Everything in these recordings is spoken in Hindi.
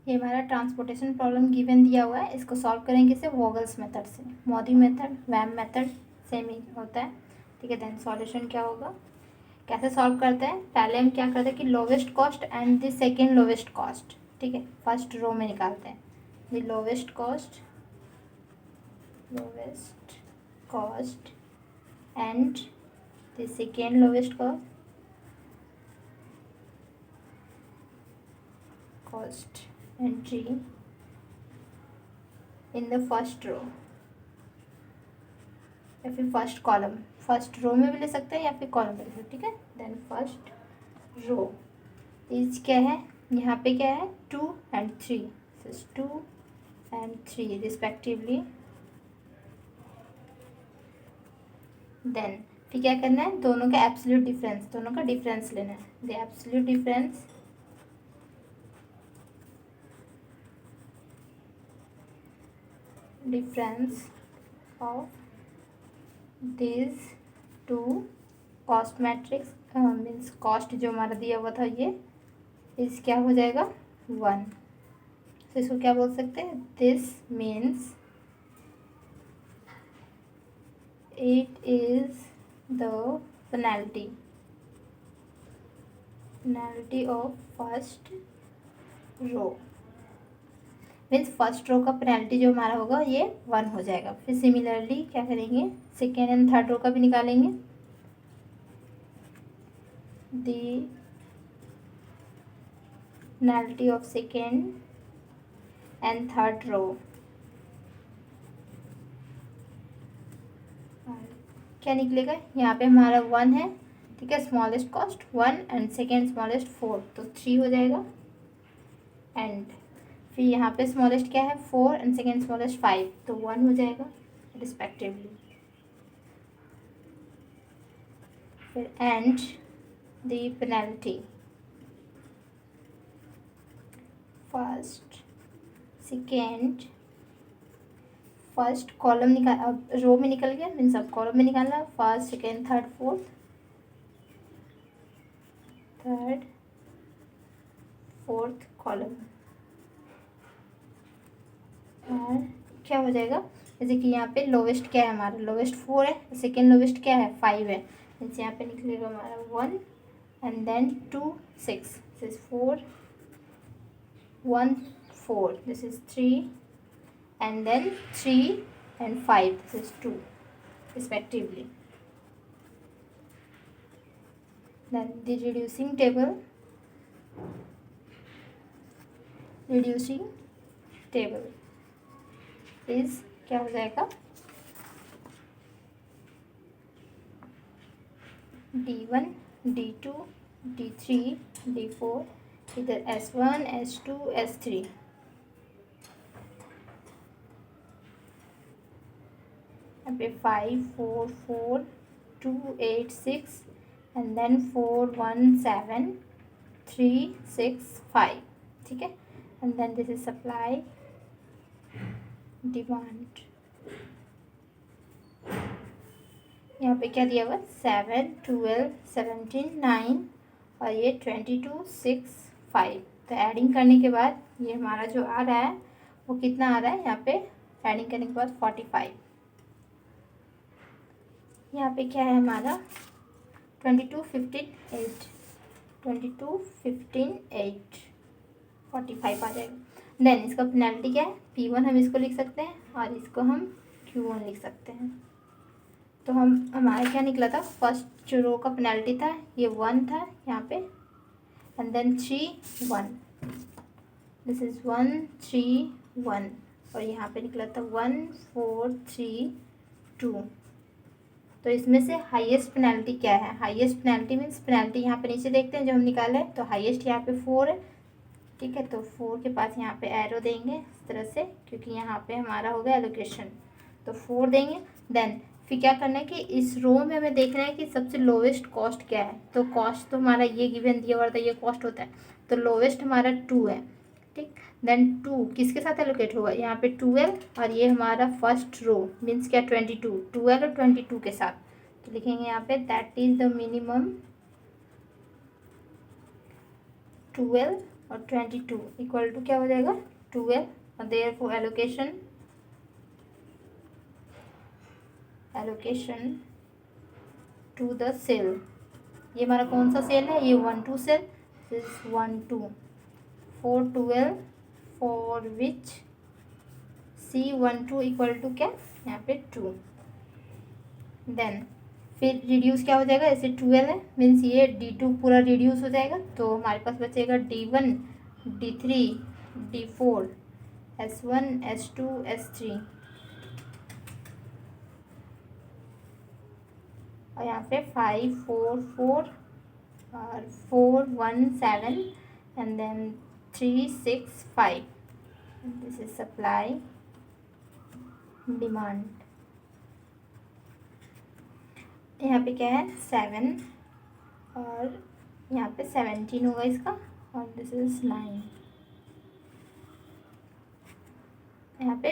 ये हमारा ट्रांसपोर्टेशन प्रॉब्लम गिवन दिया हुआ है, इसको सॉल्व करेंगे से वोगल्स मेथड से। मॉड्यूल मेथड, वैम मेथड सेम ही होता है, ठीक है। देन सॉल्यूशन क्या होगा, कैसे सॉल्व करते हैं, पहले हम क्या करते हैं कि lowest cost and the second lowest cost, ठीक है, फर्स्ट रो में निकालते हैं the lowest cost and the second lowest cost entry in the first row या फिर फर्स्ट कॉलम, फर्स्ट रो में भी ले सकते हैं या फिर कॉलम में ले सकते हैं, ठीक है। देन फर्स्ट रो इज क्या है, यहाँ पे क्या है 2 and 3, 2 and 3 रिस्पेक्टिवली। देन फिर क्या करना है, दोनों का एब्सोल्यूट डिफरेंस, दोनों का डिफरेंस लेना है, the absolute difference of this two cost matrix, means cost जो हमारा दिया हुआ था ये इस क्या हो जाएगा 1। तो इसको क्या बोल सकते हैं, this means it is the penalty of first row, means first row का पेनल्टी जो हमारा होगा ये 1 हो जाएगा। फिर सिमिलरली क्या करेंगे, सेकेंड एंड थर्ड रो का भी निकालेंगे, the penalty of second and third row क्या निकलेगा, यहाँ पे हमारा 1 है, ठीक है, smallest cost 1 and second smallest 4, तो 3 हो जाएगा। एंड फिर यहाँ पे स्मॉलेस्ट क्या है 4 एंड सेकेंड स्मॉलेस्ट 5, तो 1 हो जाएगा रिस्पेक्टिवली। फिर and the penalty first second, first column निकाल, अब रो में निकल गया, मीन्स अब कॉलम में निकालना, first second third fourth column. और क्या हो जाएगा, जैसे कि यहाँ पे लोवेस्ट क्या है हमारा, लोवेस्ट 4 है, सेकेंड लोवेस्ट क्या है 5 है, मीन्स यहाँ पे निकलेगा हमारा 1 and then 2 6, this is 4 1 4, this is 3 and then 3 and 5, this is 2 respectively. Then the reducing table is क्या हो जाएगा, D1 D2 D3 D4, इधर S1 S2 S3, यहाँ पे 5 4 4 2 8 6 एंड देन 4 1 7 3 6 5, ठीक है। And then this is supply demand, यहाँ पे क्या दिया हुआ 7 12 17 9 और ये 22 6 5, तो एडिंग करने के बाद ये हमारा जो आ रहा है वो कितना आ रहा है, यहाँ पे एडिंग करने के बाद 45। यहाँ पे क्या है हमारा 22 15 8, 22 15 8 45 आ जाएगा। देन इसका पेनल्टी क्या है, P1 हम इसको लिख सकते हैं और इसको हम Q1 लिख सकते हैं। तो हमारा क्या निकला था, फर्स्ट जो रो का पेनल्टी था ये 1 था यहाँ पे, एंड देन 3 1, दिस इज 1 3 1, और यहाँ पे निकला था 1 4 3 2। तो इसमें से हाईएस्ट पेनल्टी क्या है, हाईएस्ट पेनल्टी मीन्स पेनल्टी यहाँ पे नीचे देखते हैं जो हम निकाले, तो हाईएस्ट यहाँ पे 4 है, ठीक है। तो 4 के पास यहाँ पे एरो देंगे इस तरह से, क्योंकि यहाँ पे हमारा होगा एलोकेशन, तो 4 देंगे। देन फिर क्या करना है कि इस रो में हमें देखना है कि सबसे लोवेस्ट कॉस्ट क्या है, तो कॉस्ट तो हमारा ये गिवन दिया हुआ था, ये कॉस्ट होता है, तो लोवेस्ट हमारा 2 है, ठीक। देन 2 किसके साथ एलोकेट होगा, यहाँ पे 12 और ये हमारा फर्स्ट रो मीन्स क्या 22, 12 और 22 के साथ, तो लिखेंगे यहाँ पे दैट इज द मिनिमम 12 और 22 इक्वल टू क्या हो जाएगा 12, और therefore allocation to the cell, ये हमारा कौन सा सेल है, ये 1 2 cell, this 1 2 4 12 for which C12 equal to क्या, यहाँ पे 2। देन फिर रिड्यूस क्या हो जाएगा, ऐसे 12 है मीन्स ये D2 पूरा रिड्यूस हो जाएगा, तो हमारे पास बचेगा D1 D3 D4 S1 S2 S3, और यहाँ पे 5 4 4 और 4 1 7 and then 3 6 5, this is supply demand. यहाँ पे क्या है 7 और यहाँ पे 17 होगा इसका, और दिस इज 9। यहाँ पे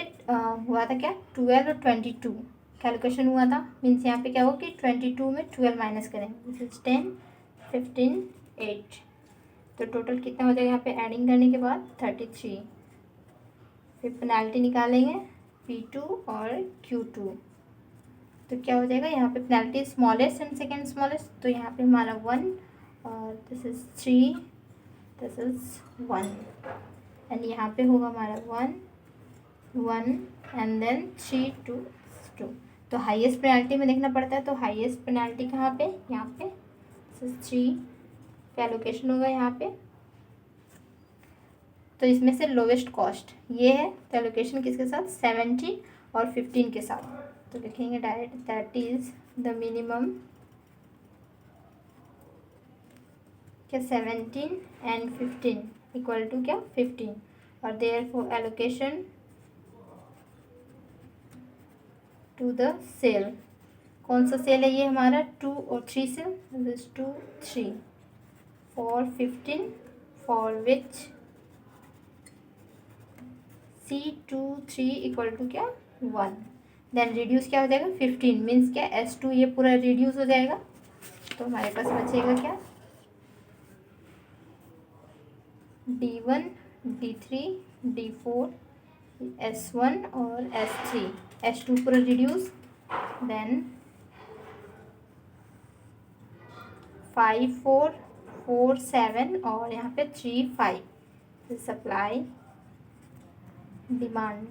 हुआ था क्या 12 और 22 कैलकुलेशन हुआ था, मीन्स यहाँ पे क्या होगा कि 22 में 12 माइनस करेंगे, दिस इज 10 15 8, तो टोटल कितना हो जाएगा यहाँ पे एडिंग करने के बाद 33। फिर पेनाल्टी निकालेंगे P2 और Q2, तो क्या हो जाएगा यहाँ पे penalty smallest and second smallest, तो यहाँ पे हमारा 1 और this is 3 this is 1, and यहाँ पे होगा हमारा 1 1 एंड देन 3 2 2, तो हाईएस्ट पेनाल्टी में देखना पड़ता है, तो हाईएस्ट पेनाल्टी कहाँ पे, यहाँ पे 3 का एलोकेशन होगा यहाँ पे, तो इसमें से लोवेस्ट कॉस्ट ये है, तो एलोकेशन किसके साथ 17 और 15 के साथ, तो लिखेंगे direct that is the minimum क्या 17 एंड 15 इक्वल टू क्या 15, और therefore allocation to the cell, कौन सा सेल है ये हमारा 2 और 3 cell, this 2 3 for 15 for which C23 equal to क्या 1, देन रिड्यूस क्या हो जाएगा 15 मीन्स क्या S2 ये पूरा रिड्यूस हो जाएगा, तो हमारे पास बचेगा क्या D1 D3 D4 S1 और S3, S2 पूरा रिड्यूस, देन 5 4 4 7 और यहाँ पे 3 5, सप्लाई डिमांड,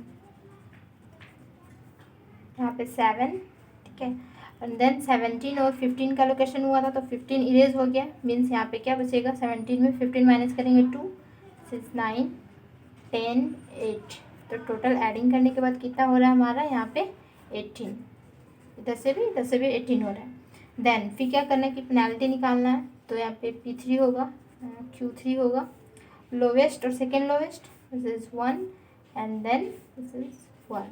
यहाँ पे 7, ठीक है, एंड देन 17 और 15 का लोकेशन हुआ था, तो 15 इरेज हो गया, मीन्स यहाँ पे क्या बचेगा 17 में 15 माइनस करेंगे 2 6 9 10 8, तो टोटल एडिंग करने के बाद कितना हो रहा है हमारा यहाँ पे 18, इधर से भी 18 हो रहा है। देन फिर क्या करना है कि पेनाल्टी निकालना है, तो यहाँ पे P3 होगा Q3 होगा, लोवेस्ट और second lowest, this is 1 and then this is 1,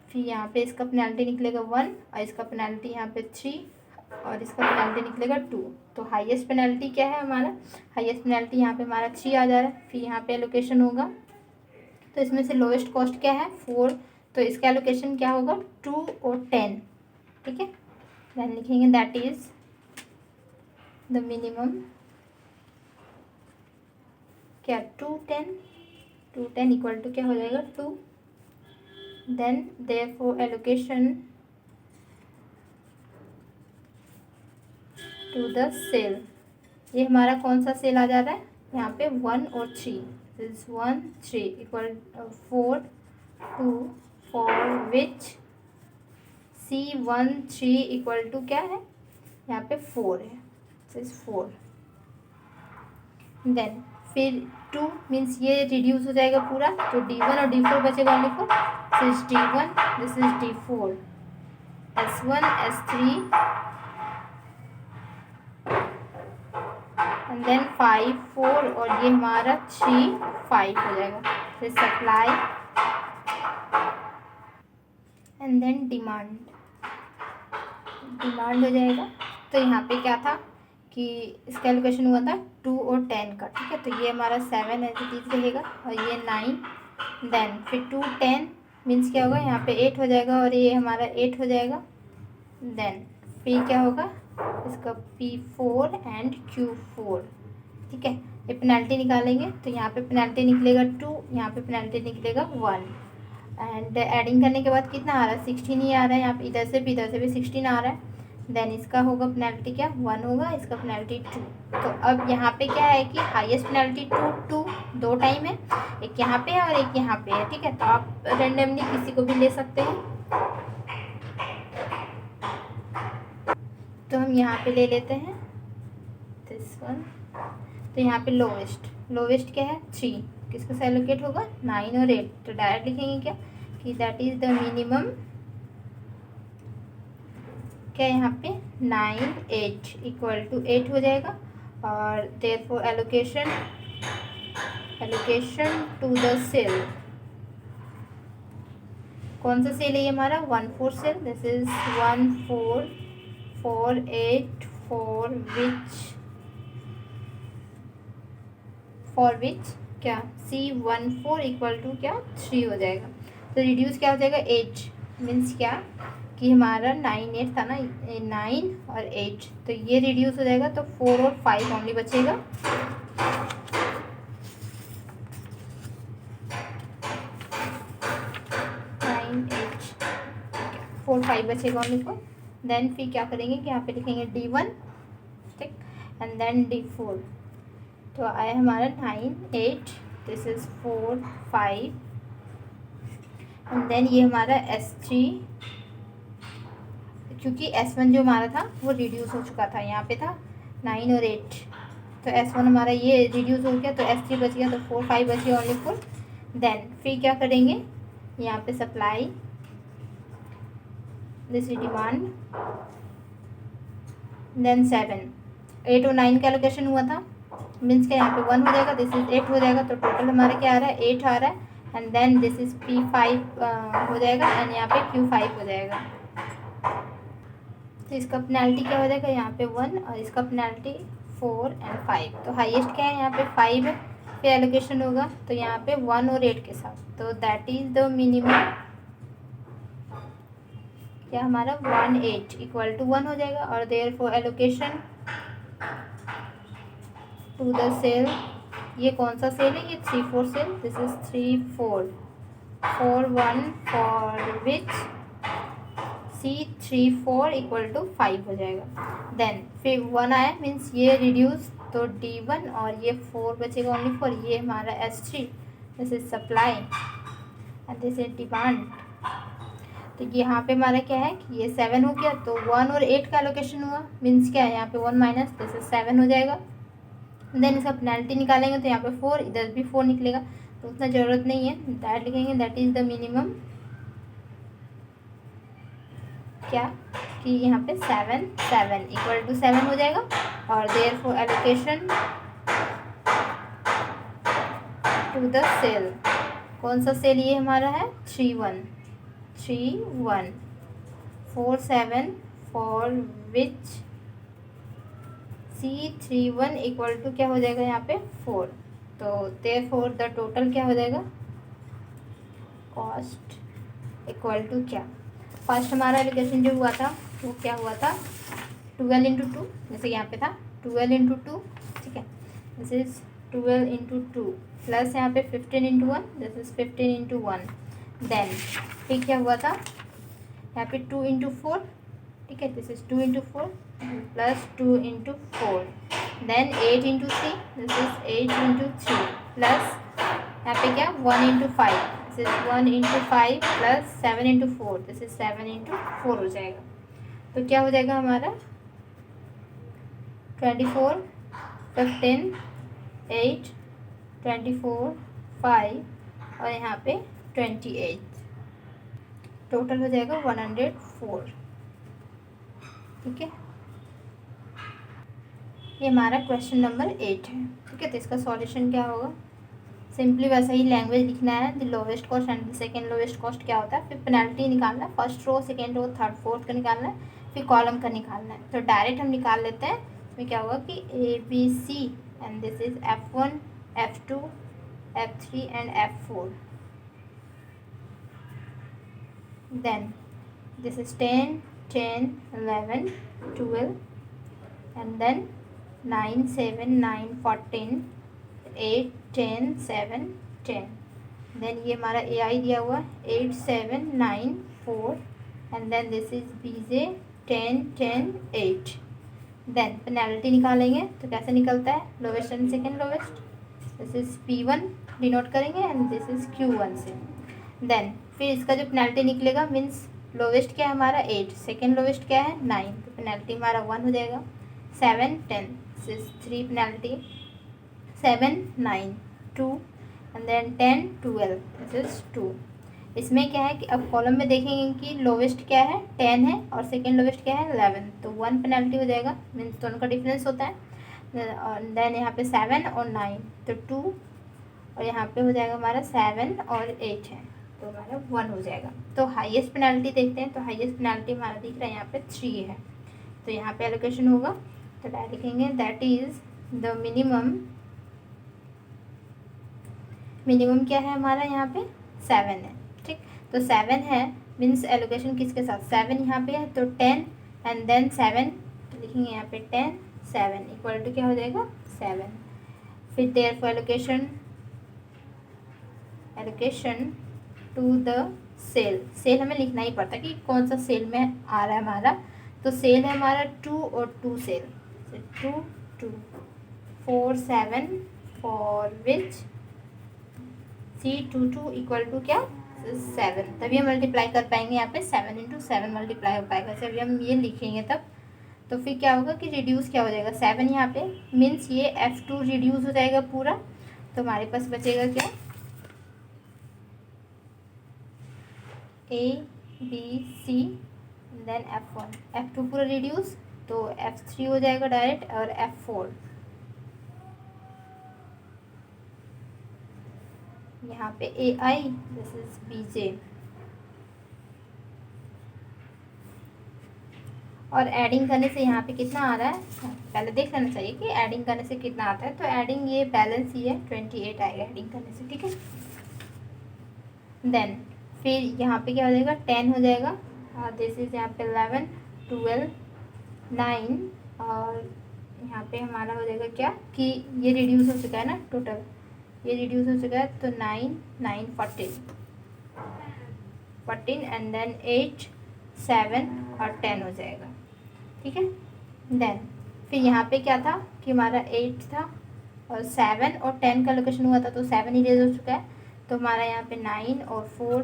फिर यहाँ पे इसका पेनाल्टी निकलेगा 1 और इसका पेनाल्टी यहाँ पे 3 और इसका पेनाल्टी निकलेगा 2, तो हाईएस्ट पेनाल्टी क्या है हमारा, हाईएस्ट पेनाल्टी यहाँ पे हमारा 3 आ जा रहा है, फिर यहाँ पे एलोकेशन होगा, तो इसमें से लोवेस्ट कॉस्ट क्या है 4, तो इसका एलोकेशन क्या होगा 2 और 10, ठीक है, देन लिखेंगे दैट इज द मिनिमम क्या 2 10 इक्वल टू क्या हो जाएगा 2, then therefore allocation to the cell, ये हमारा कौन सा सेल आ जा रहा है यहाँ पे 1 और 3, this 1 3 equal 4 2 for which C13 equal to क्या है यहाँ पे 4 है, दिस 4, देन फिर 2 मीन्स ये रिड्यूस हो जाएगा पूरा, तो D1 और D4 बचेगा only for, this is D1 this is D4 S1 S3 and then 5 4 और ये हमारा 3 5 हो जाएगा, फिर सप्लाई एंड देन डिमांड हो जाएगा, तो यहाँ पे क्या था कि इसका एलोकेशन हुआ था 2 और 10 का, ठीक है, तो ये हमारा 7 ऐसे चीज रहेगा और ये 9, देन फिर 2 10 मीन्स क्या होगा यहाँ पे 8 हो जाएगा और ये हमारा 8 हो जाएगा, देन फिर क्या होगा इसका P4 एंड Q4, ठीक है, ये पेनल्टी निकालेंगे तो यहाँ पे पेनल्टी निकलेगा 2, यहाँ पे पेनल्टी निकलेगा 1। एंड एडिंग करने के बाद कितना आ रहा है 16 ही आ रहा है, यहाँ पे इधर से भी 16 आ रहा है। देन इसका होगा पेनल्टी क्या 1 होगा, इसका पेनल्टी 2। तो अब यहाँ पे क्या है कि हाईएस्ट पेनल्टी 2 दो टाइम है, एक यहाँ पे है और एक यहाँ पे है, ठीक है। तो आप रेंडमली किसी को भी ले सकते हैं। तो हम यहाँ पे ले लेते हैं दिस वन। तो यहाँ पे लोवेस्ट क्या है 3, किसको से एलोकेट होगा 9 और 8। तो डायरेक्ट लिखेंगे क्या कि दैट इज द मिनिमम क्या यहाँ पे 9 8 इक्वल टू 8 हो जाएगा। और therefore allocation to the cell, कौन सा सेल है ये हमारा 1 4 cell. This is 1 4 4 8 for which क्या C14 इक्वल टू क्या 3 हो जाएगा। तो रिड्यूस क्या हो जाएगा 8, मीन्स क्या कि हमारा 9 8 था ना, 9 और 8, तो ये रिड्यूस हो जाएगा। तो 4 और 5 ओनली बचेगा। 9 8 4 5 बचेगा ओनली को। देन फिर क्या करेंगे कि यहाँ पे लिखेंगे D1, ठीक, एंड देन D4। तो आया हमारा 9 8, दिस इज 4 5, एंड देन ये हमारा S3, क्योंकि S1 जो हमारा था वो रिड्यूस हो चुका था, यहाँ पे था 9 और 8, तो S1 हमारा ये रिड्यूस हो गया, तो S3 बच गया, तो 4 5 बच गया ओनली 4। देन फिर क्या करेंगे यहाँ पे supply this is demand, then 7 8 और 9 का एलोकेशन हुआ था, मीन्स क्या यहाँ पे 1 हो जाएगा, दिस इज 8 हो जाएगा। तो टोटल हमारा क्या आ रहा है 8 आ रहा है। And then this is P5 हो जाएगा, एंड यहाँ पे Q5 हो जाएगा। तो इसका पेनल्टी क्या हो जाएगा यहाँ पे 1, और इसका पेनल्टी 4 एंड 5। तो हाईएस्ट क्या है यहाँ पे 5 है, फिर एलोकेशन होगा तो यहाँ पे 1 और 8 के साथ। तो दैट इज द मिनिमम क्या हमारा 1 8 इक्वल टू 1 हो जाएगा। और therefore allocation to the cell, ये कौन सा सेल है, ये 3 4 cell, this is 3 4 4 1 for which C34 equal to 5 हो जाएगा। देन फिर 1 आया, मीन्स ये रिड्यूस, तो D1 और ये 4 बचेगा ओनली 4, ये हमारा S3, this is supply and this is demand. तो यहाँ पे हमारा क्या है कि ये 7 हो गया, तो 1 और 8 का एलोकेशन हुआ, मीन्स क्या है यहाँ पे 1 माइनस, दिस इज 7 हो जाएगा। देन इसका पेनल्टी निकालेंगे तो यहाँ पे 4, इधर भी 4 निकलेगा, तो उतना ज़रूरत नहीं है, डायरेक्ट लिखेंगे दैट इज़ द मिनिमम क्या कि यहाँ पे 7 इक्वल टू 7 हो जाएगा। और therefore allocation to the cell, कौन सा सेल ये हमारा है 3 1 4 7 for which C31 equal to क्या हो जाएगा यहाँ पे 4। तो देयरफॉर द टोटल क्या हो जाएगा कॉस्ट इक्वल टू क्या, फर्स्ट हमारा एलोकेशन जो हुआ था वो क्या हुआ था 12 इंटू 2, जैसे यहाँ पे था 12 इंटू 2, ठीक है, दिस इज 12 इंटू 2 प्लस यहाँ पे 15 into 1, this is 15 into 1। Then फिर क्या हुआ था यहाँ पे 2 इंटू 4, ठीक है, this is 2 into 4 plus 2 into 4, then 8 into 3, this is 8 into 3 plus यहाँ पे क्या 1 into 5, this is 1 into 5 plus 7 into 4, this is 7 into 4 हो जाएगा। तो क्या हो जाएगा हमारा 24 15 8 24 5 और यहाँ पे 28, टोटल हो जाएगा 104, ठीक है। ये हमारा क्वेश्चन नंबर 8 है, ठीक है। तो इसका सॉल्यूशन क्या होगा, सिंपली वैसा ही लैंग्वेज लिखना है, the lowest cost and the second lowest cost क्या होता है, फिर पेनल्टी निकालना है, first row second row third fourth का निकालना है, फिर कॉलम का निकालना है। तो डायरेक्ट हम निकाल लेते हैं, इसमें क्या होगा कि ABC and this is F1 F2 F3 and F4, then this is 10 10 11 12 and then 9 7 9 14 8 10 7 10। Then ये हमारा ए आई दिया हुआ है 8 7 9 4 and then this is B J 10 10 8। Then penalty निकालेंगे तो कैसे निकलता है, lowest and second lowest, this is P1 denote करेंगे एंड दिस इज Q1 से। देन फिर इसका जो पेनल्टी निकलेगा मीन्स लोवेस्ट क्या है हमारा 8, सेकेंड लोवेस्ट क्या है 9, तो पेनल्टी हमारा 1 हो जाएगा। 7 10 this is 3 penalty, 7 9 2 and then 10 12 this is 2। इसमें क्या है कि अब कॉलम में देखेंगे कि लोवेस्ट क्या है 10 है और सेकेंड लोवेस्ट क्या है 11, तो 1 पेनल्टी हो जाएगा, मीन्स दोनों का डिफरेंस होता है। और देन यहाँ पे 7 और 9 तो 2, और यहाँ पे हो जाएगा हमारा 7 और 8 है तो हमारा 1 हो जाएगा। तो हाईएस्ट पेनल्टी देखते हैं, तो हाईएस्ट पेनल्टी हमारा दिख रहा है यहाँ पे 3 है, तो यहाँ पे एलोकेशन होगा तो डायरेक्ट लिखेंगे दैट इज द मिनिमम क्या है हमारा यहाँ पे 7 है। ठीक, तो 7 है मीन्स एलोकेशन किसके साथ 7 यहाँ पे है तो 10 एंड देन 7, तो लिखेंगे यहाँ पे 10 7 इक्वल टू क्या हो जाएगा 7। फिर therefore allocation to the cell हमें लिखना ही पड़ता है कि कौन सा सेल में आ रहा है हमारा, तो सेल है हमारा 2 और 2 cell, 2 2 4 7 for which C22 equal to क्या 7, तभी हम मल्टीप्लाई कर पाएंगे यहाँ पे 7 इंटू 7 मल्टीप्लाई हो पाएगा। जब हम ये लिखेंगे तब तो फिर क्या होगा कि रिड्यूस क्या हो जाएगा 7 यहाँ पे मीन्स ये F2 रिड्यूस हो जाएगा पूरा, तो हमारे पास बचेगा क्या A B C then F1, F2 पूरा रिड्यूस तो F3 हो जाएगा डायरेक्ट और F4 यहाँ पे AI दिस इज BJ। और एडिंग करने से यहाँ पे कितना आ रहा है पहले देख लेना चाहिए कि एडिंग करने से कितना आता है, तो एडिंग ये बैलेंस ही है 28 आएगा एडिंग करने से। ठीक है, देन फिर यहाँ पे क्या हो जाएगा 10 हो जाएगा और दिस इज यहाँ पे 11 12 9 और यहाँ पे हमारा हो जाएगा क्या कि ये रिड्यूस हो चुका है ना, टोटल ये रिड्यूस हो चुका है तो 9 9 14 एंड देन 8 7 और 10 हो जाएगा। ठीक है, देन फिर यहाँ पे क्या था कि हमारा 8 था और 7 और 10 का लोकेशन हुआ था तो 7 इरेज हो चुका है, तो हमारा यहाँ पे 9 और 4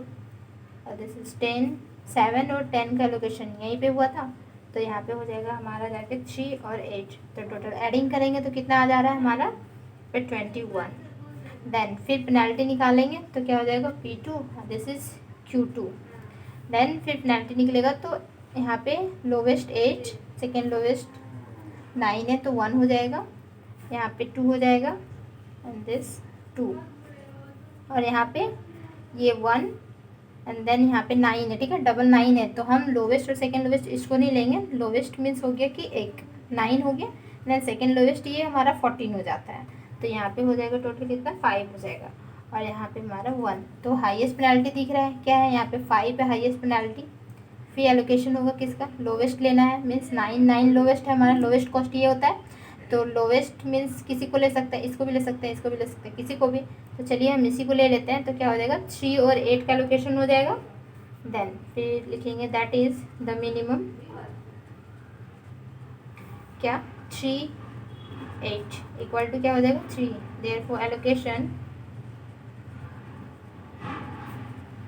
और दिस इज 10, 7 और 10 का लोकेशन यहीं पे हुआ था, तो यहाँ पे हो जाएगा हमारा जाके 3 और 8, तो टोटल एडिंग करेंगे तो कितना आ जा रहा है हमारा पे 21। देन फिर पेनल्टी निकालेंगे तो क्या हो जाएगा P2 this is Q2। Then फिर पेनल्टी निकलेगा तो यहाँ पे लोवेस्ट 8 सेकेंड लोवेस्ट 9 है तो 1 हो जाएगा, यहाँ पे 2 हो जाएगा एंड दिस 2 और यहाँ पे ये 1 एंड देन यहाँ पे 9 है। ठीक है, डबल 9 है तो हम लोवेस्ट और सेकेंड लोवेस्ट इसको नहीं लेंगे, लोवेस्ट मीन्स हो गया कि एक 9 हो गया देन सेकेंड लोवेस्ट ये हमारा 14 हो जाता है, तो यहाँ पे हो जाएगा टोटल कितना 5 हो जाएगा और यहाँ पे हमारा 1। तो हाईएस्ट पेनल्टी दिख रहा है क्या है यहाँ पे 5 है हाईएस्ट पेनल्टी। फिर एलोकेशन होगा किसका लोवेस्ट लेना है मीन्स 9 9 लोवेस्ट है हमारा, लोवेस्ट कॉस्ट ये होता है, तो लोवेस्ट मीन्स किसी को ले सकते हैं, इसको भी ले सकते हैं, इसको भी ले सकते हैं, किसी को भी, तो चलिए हम इसी को ले लेते हैं, तो क्या हो जाएगा 3 और 8 का लोकेशन हो जाएगा। देन फिर लिखेंगे दैट इज द मिनिमम क्या 3 8 इक्वल टू क्या हो जाएगा 3, therefore allocation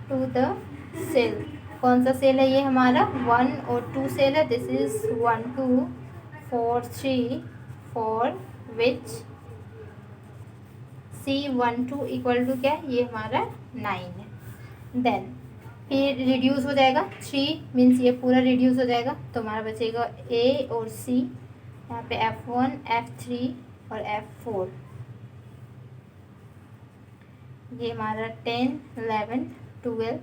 to the cell, कौन सा सेल है ये हमारा 1 और 2 सेल है, this is 1 2 4 3 4 which C12 equal to क्या ये हमारा 9 है। देन फिर रिड्यूस हो जाएगा 3 मीन्स ये पूरा रिड्यूस हो जाएगा, तो हमारा बचेगा A और C, यहाँ पे F1 F3 और F4, ये हमारा 10 11 12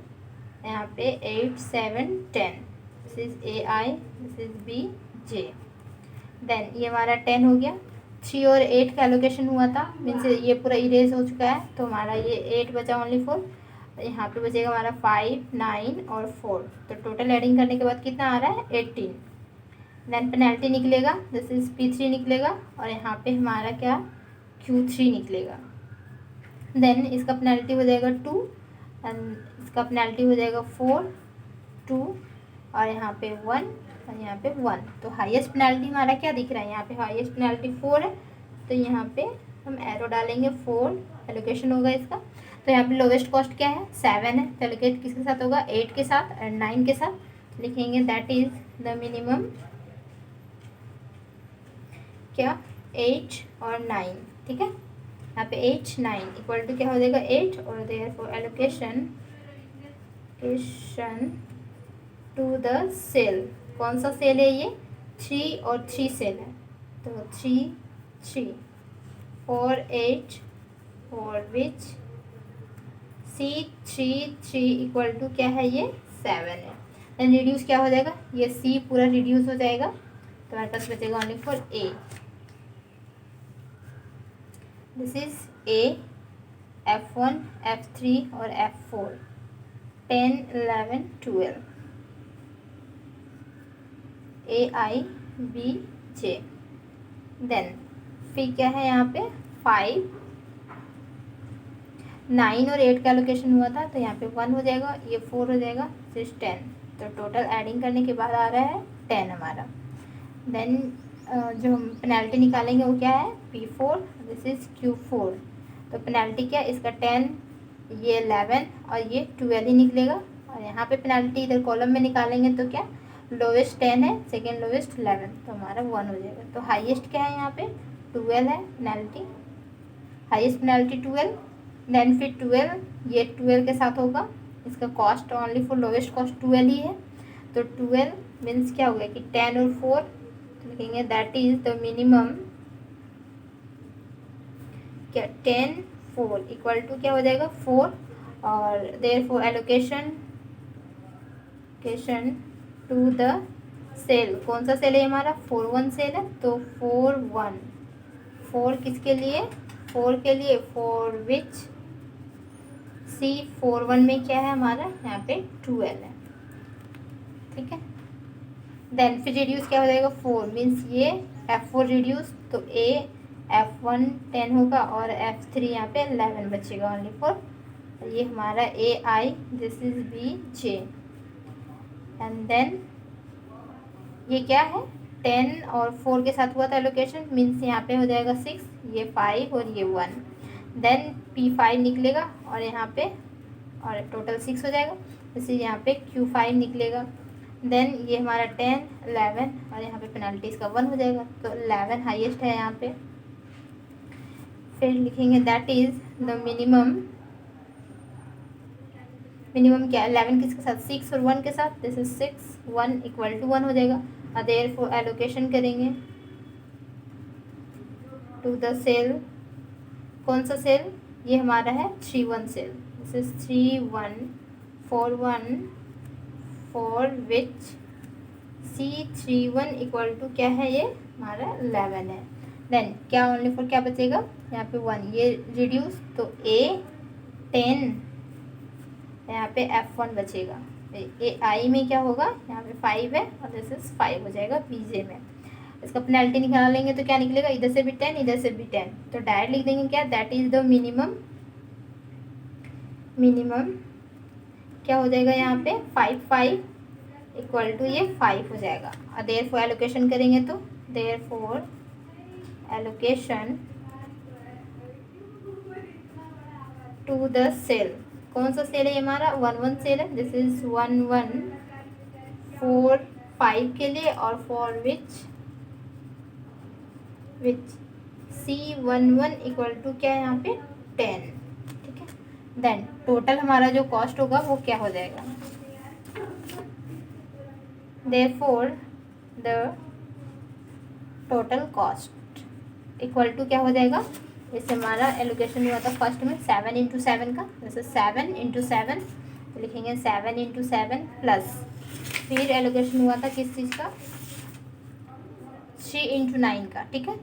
यहाँ पे 8 7 10, this is AI this is BJ। Then ये हमारा 10 हो गया, 3 और 8 का एलोकेशन हुआ था मीन्स ये पूरा इरेज हो चुका है, तो हमारा ये 8 बचा ओनली 4, यहाँ पे बचेगा हमारा 5 9 और 4, तो टोटल एडिंग करने के बाद कितना आ रहा है 18। देन पेनल्टी निकलेगा दिस इज P3 निकलेगा और यहाँ पे हमारा क्या Q3 निकलेगा। देन इसका पेनल्टी हो जाएगा 2 एंड इसका पेनल्टी हो जाएगा 4, 2 और यहाँ पे 1 और यहाँ पे 1। तो हाईएस्ट पेनल्टी हमारा क्या दिख रहा है, यहाँ पे हाईएस्ट पेनल्टी 4 है, तो यहाँ पे हम एरो डालेंगे 4 एलोकेशन होगा इसका। तो यहाँ पे लोवेस्ट कॉस्ट क्या है, 7 है, तो एलोकेट किसके साथ होगा, 8 के साथ एंड 9 के साथ। लिखेंगे दैट इज द मिनिमम क्या, 8 और 9, ठीक है। यहाँ पे 8 9 इक्वल टू क्या हो जाएगा 8 और therefore allocation to the cell, कौन सा सेल है ये, 3 और 3 सेल है, तो 3 3 4 8 for which C3 equal to क्या है ये 7 है। देन रिड्यूस क्या हो जाएगा, ये C पूरा रिड्यूस हो जाएगा, तो हमारे पास बचेगा only for A। This is A, F1 F3 और F4 10 11 12 A I B J। Then फिर क्या है यहाँ पे 5 9 और 8 का एलोकेशन हुआ था, तो यहाँ पे 1 हो जाएगा, ये 4 हो जाएगा, सिर्फ 10। तो टोटल एडिंग करने के बाद आ रहा है 10 हमारा। देन जो हम पेनल्टी निकालेंगे वो क्या है P4, दिस इज Q4। तो पेनल्टी क्या, इसका 10, ये 11 और ये 12 ही निकलेगा। और यहाँ पे पेनल्टी इधर कॉलम में निकालेंगे तो क्या, लोवेस्ट 10 है, सेकेंड लोवेस्ट 11, तो हमारा 1 हो जाएगा। तो हाईएस्ट क्या है यहाँ पे 12 है पेनल्टी, हाईएस्ट पेनल्टी 12। देन फिर 12, ये 12 के साथ होगा, इसका cost only for lowest cost 12 ही है, तो 12 मीन्स क्या हो गया कि 10 और 4, तो लिखेंगे दैट इज द मिनिमम क्या 10 4 इक्वल टू क्या हो जाएगा 4 और therefore allocation to the cell, कौन सा सेल है हमारा 4 1 सेल है, तो 4 1 4 किसके लिए 4 के लिए, फॉर विच C 4 1 में क्या है हमारा यहाँ पे 12 है, ठीक है। देन फिर रिड्यूस क्या हो जाएगा 4 मीन्स ये F4 रिड्यूस, तो A F1 10 होगा और F3 यहाँ पे 11 बचेगा ओनली फॉर, ये हमारा AI, this is B J। And then ये क्या है 10 और 4 के साथ हुआ था एलोकेशन, मीन्स यहाँ पे हो जाएगा 6, ये 5 और ये 1। देन P5 निकलेगा और यहाँ पे और टोटल 6 हो जाएगा, इसलिए यहाँ पे Q5 निकलेगा। देन ये हमारा 10 11 और यहाँ पे पेनल्टी इसका 1 हो जाएगा, तो 11 हाईएस्ट है यहाँ पे। फिर लिखेंगे दैट इज द मिनिमम क्या 11 किसके साथ 6 और 1 के साथ, दिस इज 6 1 इक्वल टू 1 हो जाएगा। और देयरफॉर एलोकेशन करेंगे टू द सेल, कौन सा सेल, ये हमारा है 3 1 cell, this is 3 1 4 1 for which C3 1 equal to क्या है ये हमारा 11 है। देन क्या ओनली फॉर क्या बचेगा यहाँ पे 1, ये रिड्यूस, तो A 10 यहाँ पे F1 बचेगा, AI में क्या होगा यहाँ पे 5 है और दिस इज 5 हो जाएगा BJ में। इसका पेनल्टी निकालेंगे तो क्या निकलेगा, इधर से भी 10 इधर से भी 10, तो डायरेक्ट लिख देंगे क्या दैट इज द मिनिमम क्या हो जाएगा यहाँ पे 5 5 इक्वल टू ये 5 हो जाएगा। और देयरफॉर एलोकेशन करेंगे तो therefore allocation to the cell, कौन सा सेल है हमारा 1 1 सेल है, दिस इज 1 1 4 5 के लिए और for which C1 1 equal to क्या है यहाँ पे 10, ठीक है। देन टोटल हमारा जो कॉस्ट होगा वो क्या हो जाएगा, therefore the total cost equal to क्या हो जाएगा, जैसे हमारा एलोकेशन हुआ था फर्स्ट में 7 × 7 का, जैसे 7 × 7 तो लिखेंगे 7 × 7 प्लस फिर एलोकेशन हुआ था किस चीज़ का 3 × 9 का, ठीक है।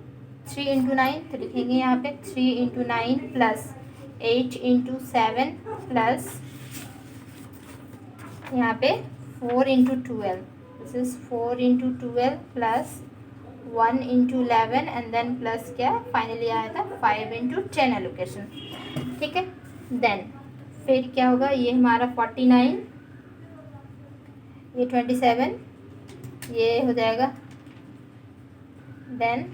3 × 9 तो लिखेंगे यहाँ पे 3 × 9 प्लस 8 × 7 प्लस यहाँ पे 4 × 12, this is 4 × 12 plus 1 × 11 and then plus क्या फाइनली आया था 5 × 10 एलोकेशन। ठीक है। देन फिर क्या होगा, ये हमारा 49, ये 27, ये हो जाएगा देन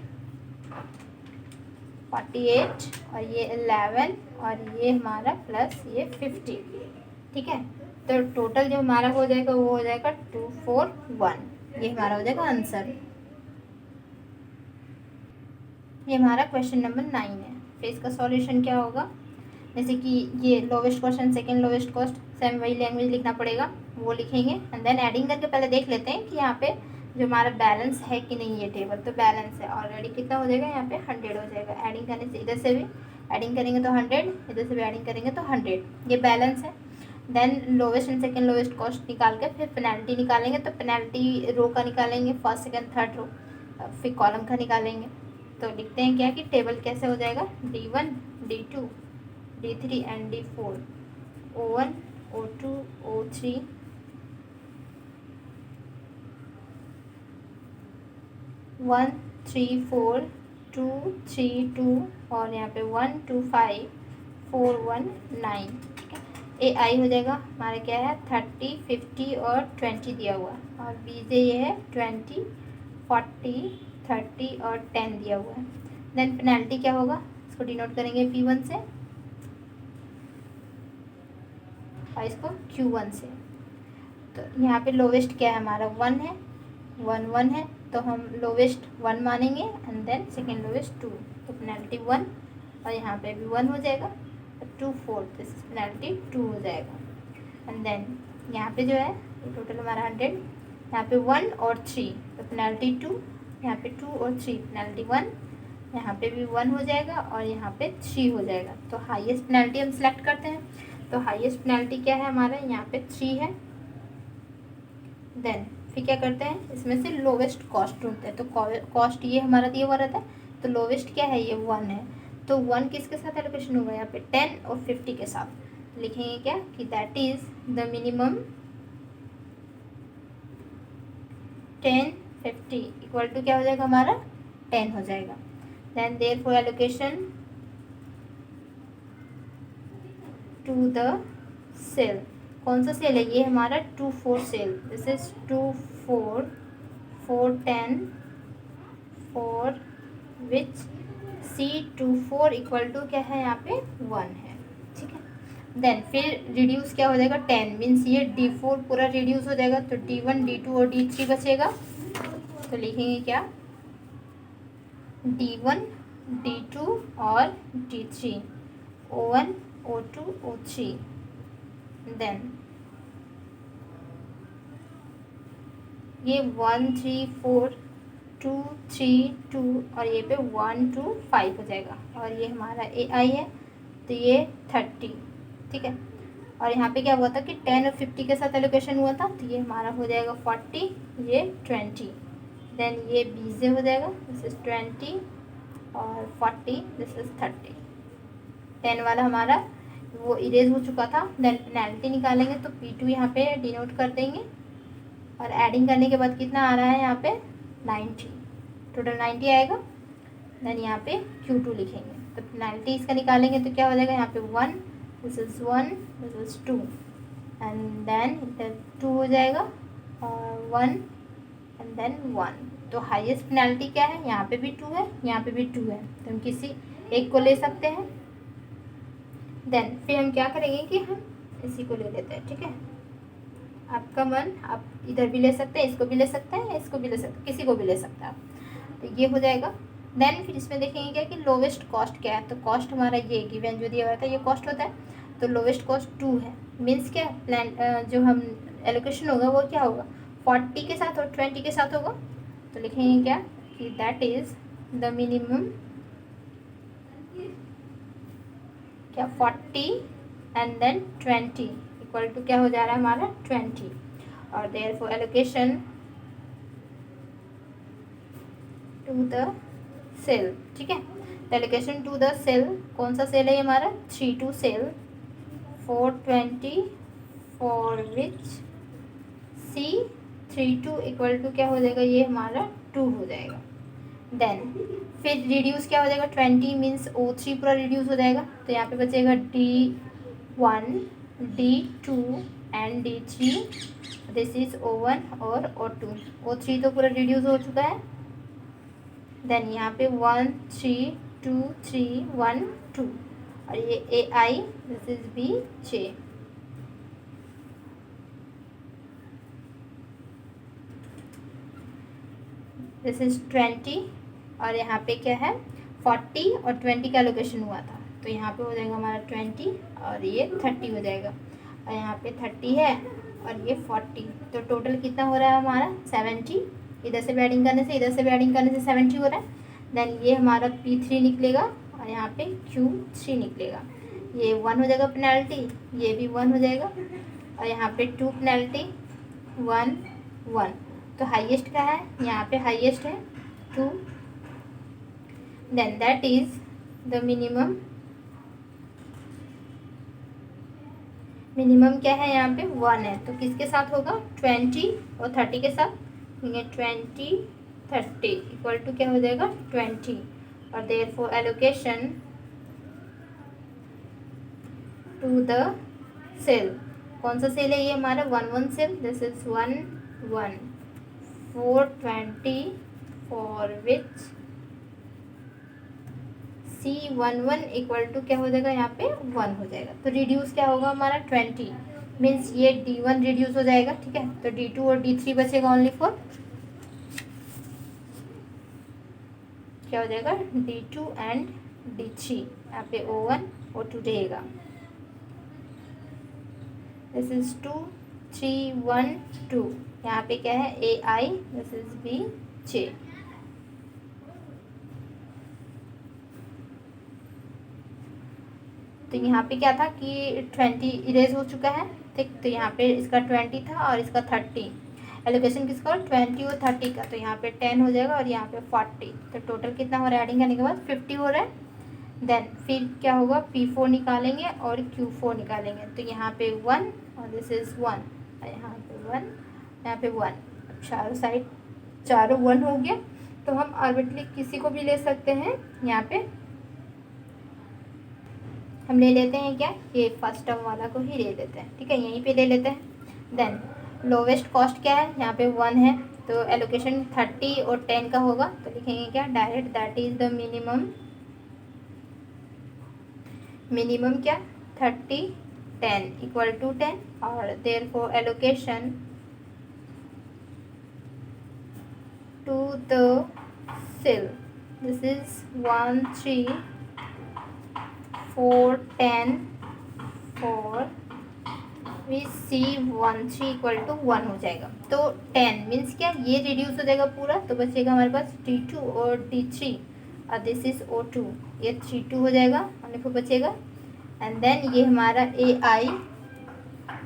48 और ये 11 और ये हमारा प्लस ये 50। ठीक है, तो टोटल जो हमारा हो जाएगा वो हो जाएगा 241। ये हमारा हो जाएगा आंसर। ये हमारा क्वेश्चन नंबर 9 है। फिर इसका सॉल्यूशन क्या होगा, जैसे कि ये lowest question second lowest cost, same वही लैंग्वेज लिखना पड़ेगा, वो लिखेंगे एंड देन एडिंग करके पहले देख लेते हैं कि यहाँ पे जो हमारा बैलेंस है कि नहीं। ये टेबल तो बैलेंस है ऑलरेडी, कितना हो जाएगा यहाँ पे 100 हो जाएगा। एडिंग करने से इधर से भी एडिंग करेंगे तो 100, इधर से भी एडिंग करेंगे तो 100, ये बैलेंस है। Then lowest and second lowest cost निकाल के फिर पेनल्टी निकालेंगे, तो पेनल्टी रो का निकालेंगे, फर्स्ट सेकंड थर्ड रो, फिर कॉलम का निकालेंगे। तो लिखते हैं क्या कि टेबल कैसे हो जाएगा, D1 D2 D3 and D4, O1 O2 O3 1 3 4 2 3 2 और यहाँ पे 1 2 5 4 1 9। ठीक है, ए आई हो जाएगा हमारा क्या है 30 50 और 20 दिया हुआ, और बी जे ये है 20 40 30 और 10 दिया हुआ है। देन पेनल्टी क्या होगा, इसको डिनोट करेंगे P1 से और इसको Q1 से। तो यहाँ पे लोवेस्ट क्या है हमारा 1 है, 1 1 है, तो हम लोवेस्ट 1 मानेंगे एंड देन सेकेंड लोवेस्ट 2, तो पेनल्टी 1 और यहाँ पे भी 1 हो जाएगा, 2 4 दिस पेनल्टी 2 हो जाएगा। एंड देन यहाँ पे जो है टोटल हमारा 100, यहाँ पे 1 और 3 तो पेनल्टी 2, यहाँ पे 2 और 3 पेनल्टी 1, यहाँ पे भी 1 हो जाएगा और यहाँ पे 3 हो जाएगा। तो हाईएस्ट पेनल्टी हम सिलेक्ट करते हैं, तो हाईएस्ट पेनल्टी क्या है हमारा यहाँ पे 3 है। देन फिर क्या करते हैं, इसमें से लोवेस्ट कॉस्ट ढूंढते हैं, तो कॉस्ट ये हमारा दिया हुआ रहता है, तो लोवेस्ट क्या है ये 1 है, तो 1 किसके साथ एलोकेशन होगा यहाँ पे 10 और 50 के साथ। लिखेंगे क्या कि that is the minimum 10 50 equal to क्या हो जाएगा हमारा 10 हो जाएगा। Then therefore allocation to the cell, कौन सा सेल है ये हमारा 2 4 cell, this is 2 4 4 10 4 which C24 equal to क्या है यहाँ पे 1 है। ठीक है, देन फिर रिड्यूस क्या हो जाएगा 10 मीन्स ये D4 पूरा रिड्यूस हो जाएगा, तो D1 D2 और D3 बचेगा, तो लिखेंगे क्या D1 D2 और D3 O1 O2 O3। Then ये 1 3 4 2 3 2 और ये पे 1 2 5 हो जाएगा, और ये हमारा AI है तो ये 30। ठीक है, और यहाँ पे क्या हुआ था कि 10 और 50 के साथ एलोकेशन हुआ था, तो ये हमारा हो जाएगा 40, ये 20। देन ये BJ हो जाएगा, दिस इज 20 और 40 दिस इज 30। 10 वाला हमारा वो इरेज हो चुका था। देन पेनल्टी निकालेंगे, तो P2 यहाँ पे डिनोट कर देंगे, और एडिंग करने के बाद कितना आ रहा है यहाँ पे 90, टोटल 90 आएगा। देन यहाँ पे Q2 लिखेंगे, तो पेनल्टी इसका निकालेंगे तो क्या हो जाएगा यहाँ पे 1, this is 1 this is 2 and then इधर 2 हो जाएगा और 1 एंड देन 1। तो हाईएस्ट पेनल्टी क्या है, यहाँ पे भी 2 है, यहाँ पे भी 2 है, तो हम किसी एक को ले सकते हैं। देन फिर हम क्या करेंगे कि हम इसी को ले लेते हैं। ठीक है, आपका मन, आप इधर भी ले सकते हैं, इसको भी ले सकते हैं, इसको भी ले सकते हैं, किसी को भी ले सकते हैं आप, तो ये हो जाएगा। देन फिर इसमें देखेंगे क्या कि लोवेस्ट कॉस्ट क्या है, तो कॉस्ट हमारा ये गिवन जो दिया हुआ था ये कॉस्ट होता है, तो लोवेस्ट कॉस्ट 2 है, मीन्स क्या प्लान जो हम एलोकेशन होगा वो क्या होगा 40 के साथ और 20 के साथ होगा, तो लिखेंगे क्या कि दैट इज द मिनिमम क्या 40 एंड देन 20 इक्वल टू क्या हो जा रहा है हमारा 20, और therefore allocation to the cell. ठीक है, तो एलोकेशन टू द सेल, कौन सा सेल है ये हमारा 32 cell 420 for which C32 equal to क्या हो जाएगा ये हमारा 2 हो जाएगा। देन फिर रिड्यूस क्या हो जाएगा, 20 मीन्स O3 पूरा रिड्यूस हो जाएगा, तो यहाँ पे बचेगा D1, D2 and D3, this is O1 और O2। O3 तो पूरा रिड्यूस हो चुका है। देन यहाँ पे 1 3 2 3 1 2 और ये AI, this is BJ। This is 20 और यहाँ पे क्या है 40 और 20 का एलोकेशन हुआ था, तो यहाँ पे हो जाएगा हमारा 20 और ये 30 हो जाएगा, और यहाँ पे 30 है और ये 40, तो टोटल कितना हो रहा है हमारा 70। इधर से भी एडिंग करने से इधर से भी एडिंग करने से 70 हो रहा है। देन ये हमारा P3 निकलेगा और यहाँ पे Q3 निकलेगा। ये 1 हो जाएगा पेनल्टी, ये भी 1 हो जाएगा, और यहाँ पे 2 पेनल्टी 1 1, तो हाईएस्ट का है यहाँ पे, हाईएस्ट है 2। Then that is the minimum. Minimum क्या है यहाँ पे 1 है, तो किसके साथ होगा 20 और 30 के साथ, 20 30 इक्वल टू क्या हो जाएगा 20, और therefore allocation to the cell, कौन सा सेल है ये हमारा 1 1 cell, this is 1 1 420 for which C11 equal to क्या हो जाएगा यहाँ पे 1 हो जाएगा, तो रिड्यूस क्या होगा हमारा 20 मीन्स ये D1 रिड्यूस हो जाएगा, ठीक है, तो D2 और D3 बचेगा ओनली फॉर क्या हो जाएगा D2 एंड D3, यहाँ पे O1 O2 रहेगा। दिस इज 2 3 1 2, यहाँ पे क्या है AI, दिस इज BJ। तो यहाँ पे क्या था कि 20 इरेज हो चुका है, ठीक, तो यहाँ पे इसका 20 था और इसका 30, एलोकेशन किसका 20 और 30 का, तो यहाँ पे 10 हो जाएगा और यहाँ पे 40, तो टोटल कितना हो रहा है एडिंग करने के बाद 50 हो रहा है। देन फिर क्या होगा P4 निकालेंगे और Q4 निकालेंगे, तो यहाँ पे 1 और दिस इज 1, यहाँ पे 1 यहाँ पे 1, चारों साइड चारों 1 हो गया, तो हम आर्बिट्रली किसी को भी ले सकते हैं। यहाँ पे हम ले लेते हैं क्या, ये फर्स्ट टर्म वाला को ही ले लेते हैं, ठीक है, यहीं पे ले लेते हैं। देन लोवेस्ट कॉस्ट क्या है, यहाँ पे 1 है, तो एलोकेशन 30 और 10 का होगा, तो लिखेंगे क्या direct, that is the minimum. Minimum क्या 30 10 इक्वल टू 10, और therefore allocation to the cell, this is 1 3 4 10 4 which C13 equal to 1 हो जाएगा, तो 10 मीन्स क्या ये रिड्यूस हो जाएगा पूरा, तो बचेगा हमारे पास D2 और D3 और दिस इज O2, ये 3 2 हो जाएगा और फिर बचेगा, एंड देन ये हमारा AI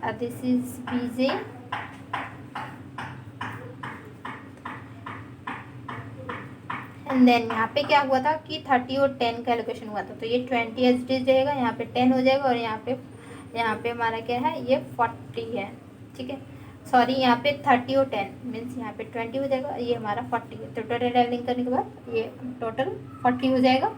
और this is BJ, and then यहाँ पे क्या हुआ था कि 30 और 10 का एलोकेशन हुआ था, तो ये 20 एज इट इज रहेगा, यहाँ पे 10 हो जाएगा, और यहाँ पे हमारा क्या है ये 40 है, ठीक है, सॉरी यहाँ पे 30 और 10 मीन्स यहाँ पे 20 हो जाएगा, ये हमारा 40 है, तो टोटल एडिंग करने के बाद ये टोटल 40 हो जाएगा।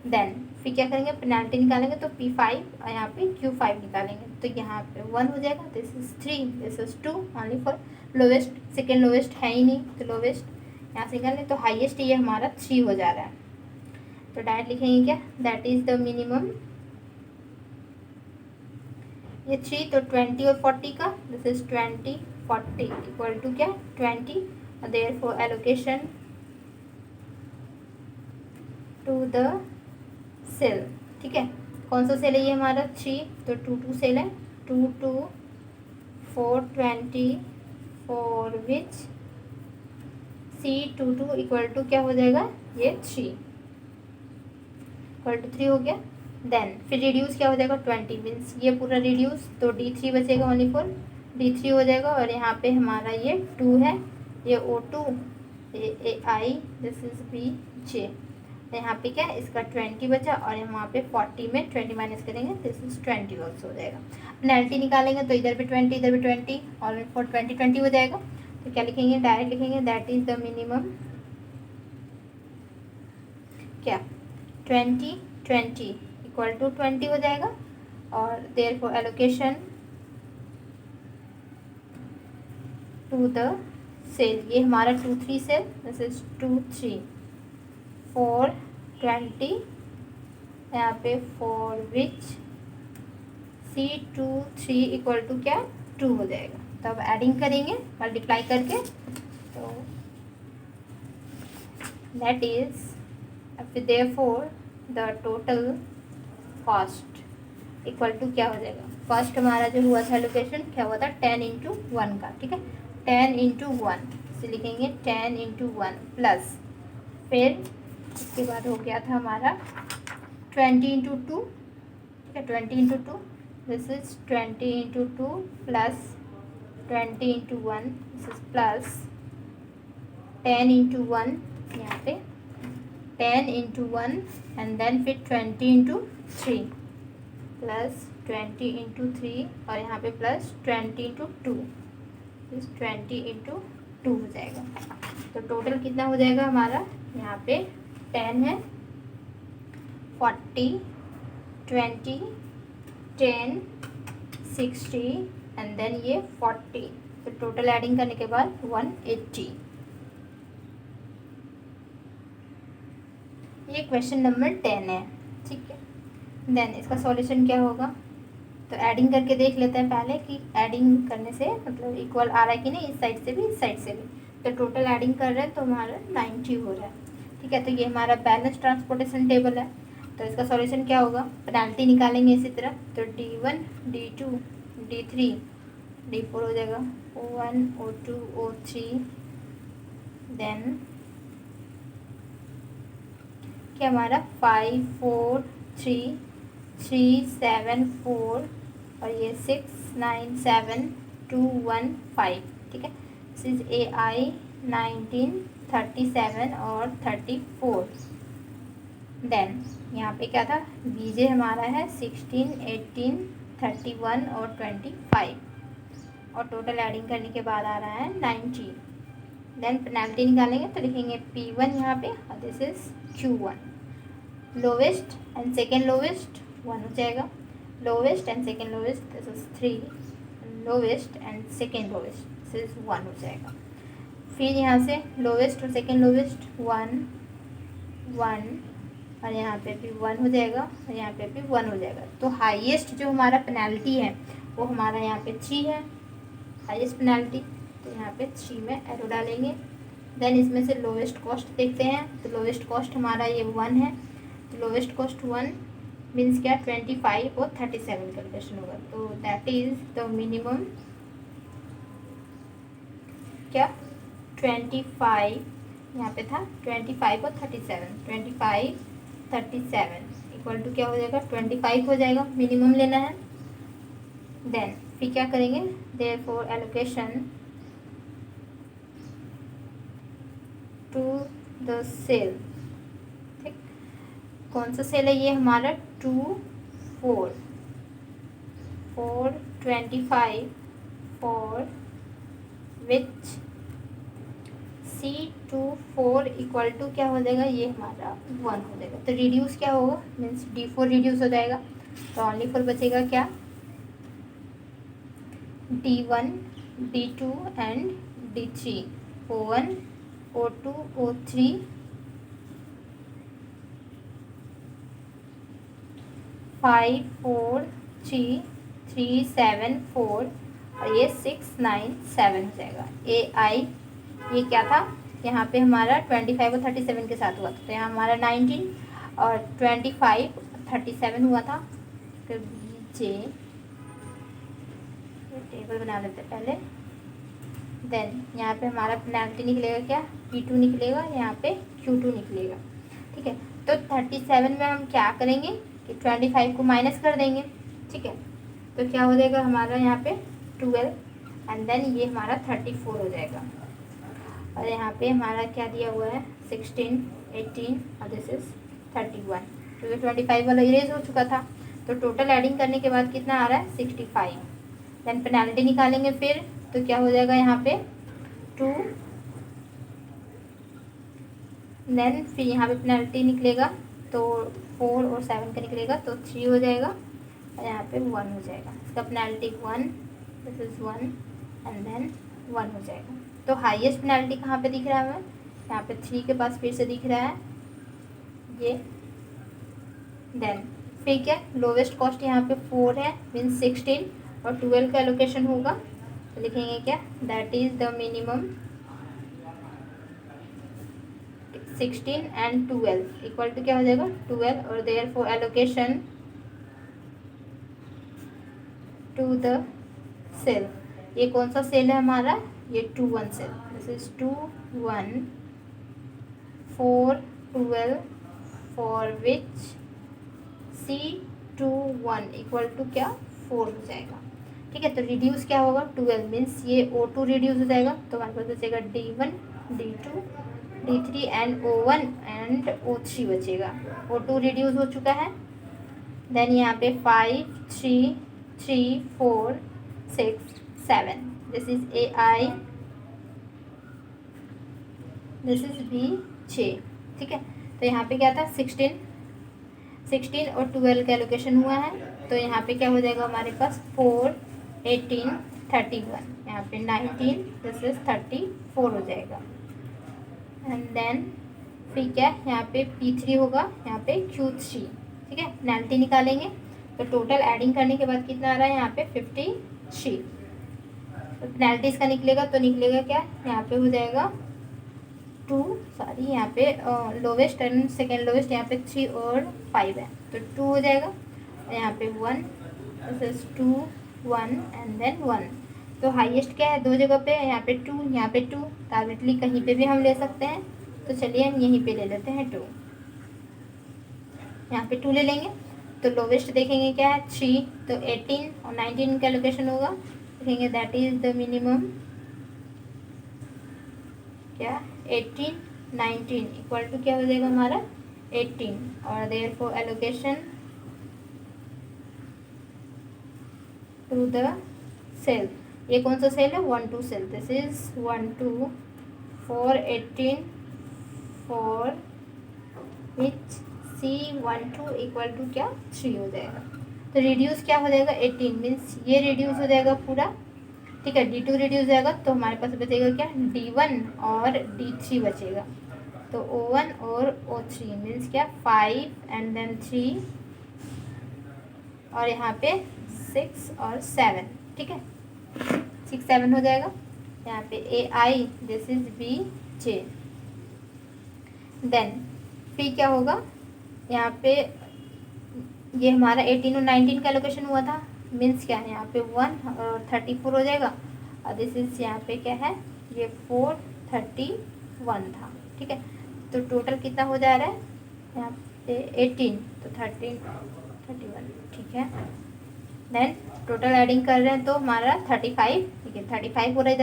देन फिर क्या करेंगे पेनल्टी निकालेंगे, तो P5 और यहाँ पे Q5 निकालेंगे, तो यहाँ पे 1 हो जाएगा, this is 3 this is 2 only for lowest, second lowest है ही नहीं, तो लोवेस्ट यहाँ से निकालें, तो हाईएस्ट ये हमारा 3 हो जा रहा है, तो डायरेक्ट लिखेंगे क्या दैट इज द मिनिमम, ये 3 तो 20 और 40 का, दिस इज 20 40 इक्वल टू क्या 20, और therefore allocation to the cell, ठीक है, कौन सा सेल है ये हमारा 3, तो 2 2 सेल है, 2 2 4 20 for which C22 equal to क्या हो जाएगा ये 3 इक्वल टू 3 हो गया। देन फिर रिड्यूस क्या हो जाएगा 20 मीन्स ये पूरा रिड्यूस, तो D3 बचेगा ओनली फॉर D3 हो जाएगा, और यहाँ पे हमारा ये 2 है, ये O2 ये AI दिस इज BJ, यहाँ पे क्या है इसका 20 बचा, और यहाँ पे 40 में 20 माइनस करेंगे, दिस इज 20 ऑल्सो हो जाएगा। पेनल्टी निकालेंगे तो इधर भी 20 इधर भी 20 और फॉर 20 20 हो जाएगा, तो क्या लिखेंगे डायरेक्ट लिखेंगे दैट इज द मिनिमम क्या 20 20 इक्वल टू 20 हो जाएगा। और therefore allocation to the cell, ये हमारा 2 3 सेल, दिस इज 2 3 4 20, यहाँ पे for which C2 3 equal to क्या 2 हो जाएगा। तो अब एडिंग करेंगे मल्टीप्लाई करके, तो that is therefore the total cost equal to क्या हो जाएगा। फर्स्ट हमारा जो हुआ था लोकेशन क्या हुआ था 10 इंटू 1 का, ठीक है 10 इंटू 1 से लिखेंगे 10 इंटू 1 प्लस, फिर उसके बाद हो गया था हमारा 20 इंटू 2, ठीक है 20 into 2, this is 20 into 2 plus 20 into 1, this is plus 10 into 1, यहाँ पे 10 इंटू 1 एंड देन फिर 20 इंटू 3 प्लस 20 इंटू 3 और यहाँ पे प्लस 20 इंटू 2, 20 इंटू 2 हो जाएगा। तो टोटल कितना हो जाएगा हमारा, यहाँ पे 10 है, 40 20 10 60 एंड देन ये 40, तो टोटल एडिंग करने के बाद 180। ये क्वेश्चन नंबर 10 है, ठीक है। देन इसका सॉल्यूशन क्या होगा, तो एडिंग करके देख लेते हैं पहले कि एडिंग करने से मतलब इक्वल आ रहा है कि नहीं, इस साइड से भी इस साइड से भी। तो टोटल एडिंग कर रहे हैं तो हमारा 90 हो रहा है, ठीक है। तो ये हमारा बैलेंस ट्रांसपोर्टेशन टेबल है। तो इसका सॉल्यूशन क्या होगा, पेनल्टी निकालेंगे इसी तरह, तो D1 D2 D3 D4 हो जाएगा, O1 O2 O3, देन क्या हमारा 5 4 3 3 7 4 और ये 6 9 7 2 1 5, ठीक है। दिस इज AI 19 37 और 34। देन यहाँ पे क्या था, BJ हमारा है 16 18 31 और 25 और टोटल एडिंग करने के बाद आ रहा है 90। देन पेनल्टी निकालेंगे तो लिखेंगे P1 यहाँ पे और this is Q1। Lowest and second lowest 1 हो जाएगा, lowest and second lowest this is 3, lowest and second lowest this is 1 हो जाएगा। फिर यहाँ से लोवेस्ट और सेकेंड लोवेस्ट 1 1 और यहाँ पे भी 1 हो जाएगा और यहाँ पे भी 1 हो जाएगा। तो हाईएस्ट जो हमारा पेनल्टी है वो हमारा यहाँ पे 3 है, हाईएस्ट पेनल्टी। तो यहाँ पे 3 में एरो डालेंगे। देन इसमें से लोवेस्ट कॉस्ट देखते हैं, तो लोवेस्ट कॉस्ट हमारा ये 1 है, तो लोवेस्ट कॉस्ट 1 मीन्स क्या 25 और 37 कैलकुलेशन होगा। तो दैट इज द मिनिमम क्या 25 यहाँ पे था 25 और 37, 25 37 इक्वल टू क्या हो जाएगा 25 हो जाएगा, मिनिमम लेना है। देन फिर क्या करेंगे, therefore allocation to the cell, ठीक कौन सा सेल है ये हमारा 2 4 4 25 for which C24 equal to क्या हो जाएगा, ये हमारा 1 हो जाएगा। तो रिड्यूस क्या होगा मीन्स D4 रिड्यूस हो जाएगा, तो ओनली 4 बचेगा क्या D1 D2 and D3, O1 O2 O3 5 4 3 3 7 4 और ये 6 9 7 हो जाएगा। AI ये क्या था यहाँ पे हमारा 25 और 37 के साथ हुआ था, तो यहाँ हमारा 19 और 25 37 हुआ था। तो BJ टेबल बना लेते हैं पहले। देन यहाँ पे हमारा पेनल्टी निकलेगा क्या P2 निकलेगा, यहाँ पे Q2 निकलेगा, ठीक है। तो 37 में हम क्या करेंगे कि 25 को माइनस कर देंगे, ठीक है। तो क्या हो जाएगा हमारा यहाँ पे 12 एंड देन ये हमारा 34 हो जाएगा। और यहाँ पे हमारा क्या दिया हुआ है 16 18 और दिस इज 31, क्योंकि 25 वाला इरेज हो चुका था। तो टोटल एडिंग करने के बाद कितना आ रहा है 65। देन पेनल्टी निकालेंगे फिर, तो क्या हो जाएगा यहाँ पे 2 देन फिर यहाँ पे पेनल्टी निकलेगा तो 4 और 7 का निकलेगा तो 3 हो जाएगा और यहाँ पे 1 हो जाएगा। इसका penalty 1, this is 1 and then 1 हो जाएगा। तो हाईएस्ट पेनल्टी कहाँ पे दिख रहा है हमें? यहाँ पे 3 के पास फिर से दिख रहा है ये। देन फिर क्या, लोवेस्ट कॉस्ट यहाँ पे 4 है, मीन्स 16 और 12 का एलोकेशन होगा तो लिखेंगे क्या, that is the minimum 16 and 12 equal to क्या हो जाएगा 12 और therefore allocation to the cell. ये कौन सा सेल है हमारा, ये 2-1 cell, this is 2-1 4 12 for which C21 equal to क्या 4 हो जाएगा। ठीक है, तो रिड्यूस क्या होगा 12 मीन्स ये O2 रिड्यूस हो जाएगा तो हमारे पास बचेगा D1 D2 D3 and O1 and O3 बचेगा। O2 रिड्यूस हो चुका है। देन यहाँ पे 5 3 3 4 6 7 this is AI, this is B6। ठीक है, तो यहाँ पे क्या था 16 और 12 का एलोकेशन हुआ है तो यहाँ पे क्या हो जाएगा हमारे पास 4 18 31, यहाँ पे 19 दिस इज 34 हो जाएगा। एंड देन फिर क्या यहाँ पे P3 होगा, यहाँ पे Q3। ठीक है, पेनल्टी निकालेंगे तो टोटल एडिंग करने के बाद कितना आ रहा है यहाँ पे 53। तो पेनल्टी इसका निकलेगा तो निकलेगा क्या, यहाँ पे हो जाएगा 2 सॉरी यहाँ पे लोवेस्ट एंड सेकेंड लोवेस्ट यहाँ पे 3 और 5 है तो 2 हो जाएगा और यहाँ पे 1 दिस इज 2 1 एंड देन 1। तो हाईएस्ट क्या है दो जगह पे, यहाँ पे 2 यहाँ पे 2, तो आर्बिट्रली कहीं पे भी हम ले सकते हैं तो चलिए हम यहीं पे ले लेते हैं 2, यहाँ पे 2 ले लेंगे। तो लोवेस्ट देखेंगे क्या है 3, तो 18 और 19 का लोकेशन होगा, देखेंगे दैट इज द मिनिमम क्या 18 19 इक्वल टू क्या हो जाएगा हमारा 18 और therefore allocation to the cell. ये कौन सा सेल है 1-2 cell, this is 1-2 4 18 4 which C12 equal to क्या 3 हो जाएगा। तो रिड्यूस क्या हो जाएगा 18 मीन्स ये रिड्यूस हो जाएगा पूरा। ठीक है, D2 रिड्यूस जाएगा तो हमारे पास बचेगा क्या D1 और D3 बचेगा। तो O1 और O3 मीन्स क्या 5 एंड देन 3 और यहाँ पे 6 और 7। ठीक है, 6 7 हो जाएगा। यहाँ पे AI this is BJ। Then फिर क्या होगा यहाँ पे ये हमारा 18 और 19 का लोकेशन हुआ था मीन्स क्या है यहाँ पे 1 और 34 हो जाएगा और दिस इज यहाँ पे क्या है ये 4 31 था। ठीक है, तो टोटल कितना हो जा रहा है यहाँ पे 18 तो 13 31। ठीक है, देन टोटल एडिंग कर रहे हैं तो हमारा 35, ठीक है 35 हो रहा है,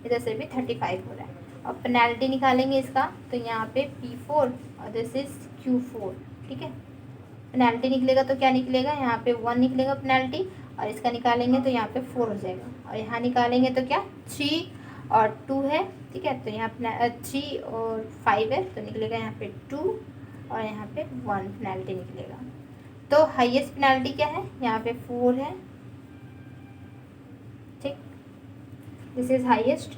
इधर से भी 35 हो रहा है। अब पेनल्टी निकालेंगे इसका तो यहाँ पे P4 और दिस इज Q4। ठीक है, पेनल्टी निकलेगा तो क्या निकलेगा यहाँ पे 1 निकलेगा पेनल्टी और इसका निकालेंगे तो यहाँ पे 4 हो जाएगा और यहाँ निकालेंगे तो क्या 3 और 2 है। ठीक है, तो यहाँ 3 और 5 है तो निकलेगा यहाँ पे 2 और यहाँ पे 1 पेनल्टी निकलेगा। तो हाईएस्ट पेनल्टी क्या है यहाँ पे 4 है। ठीक, दिस इज हाईएस्ट।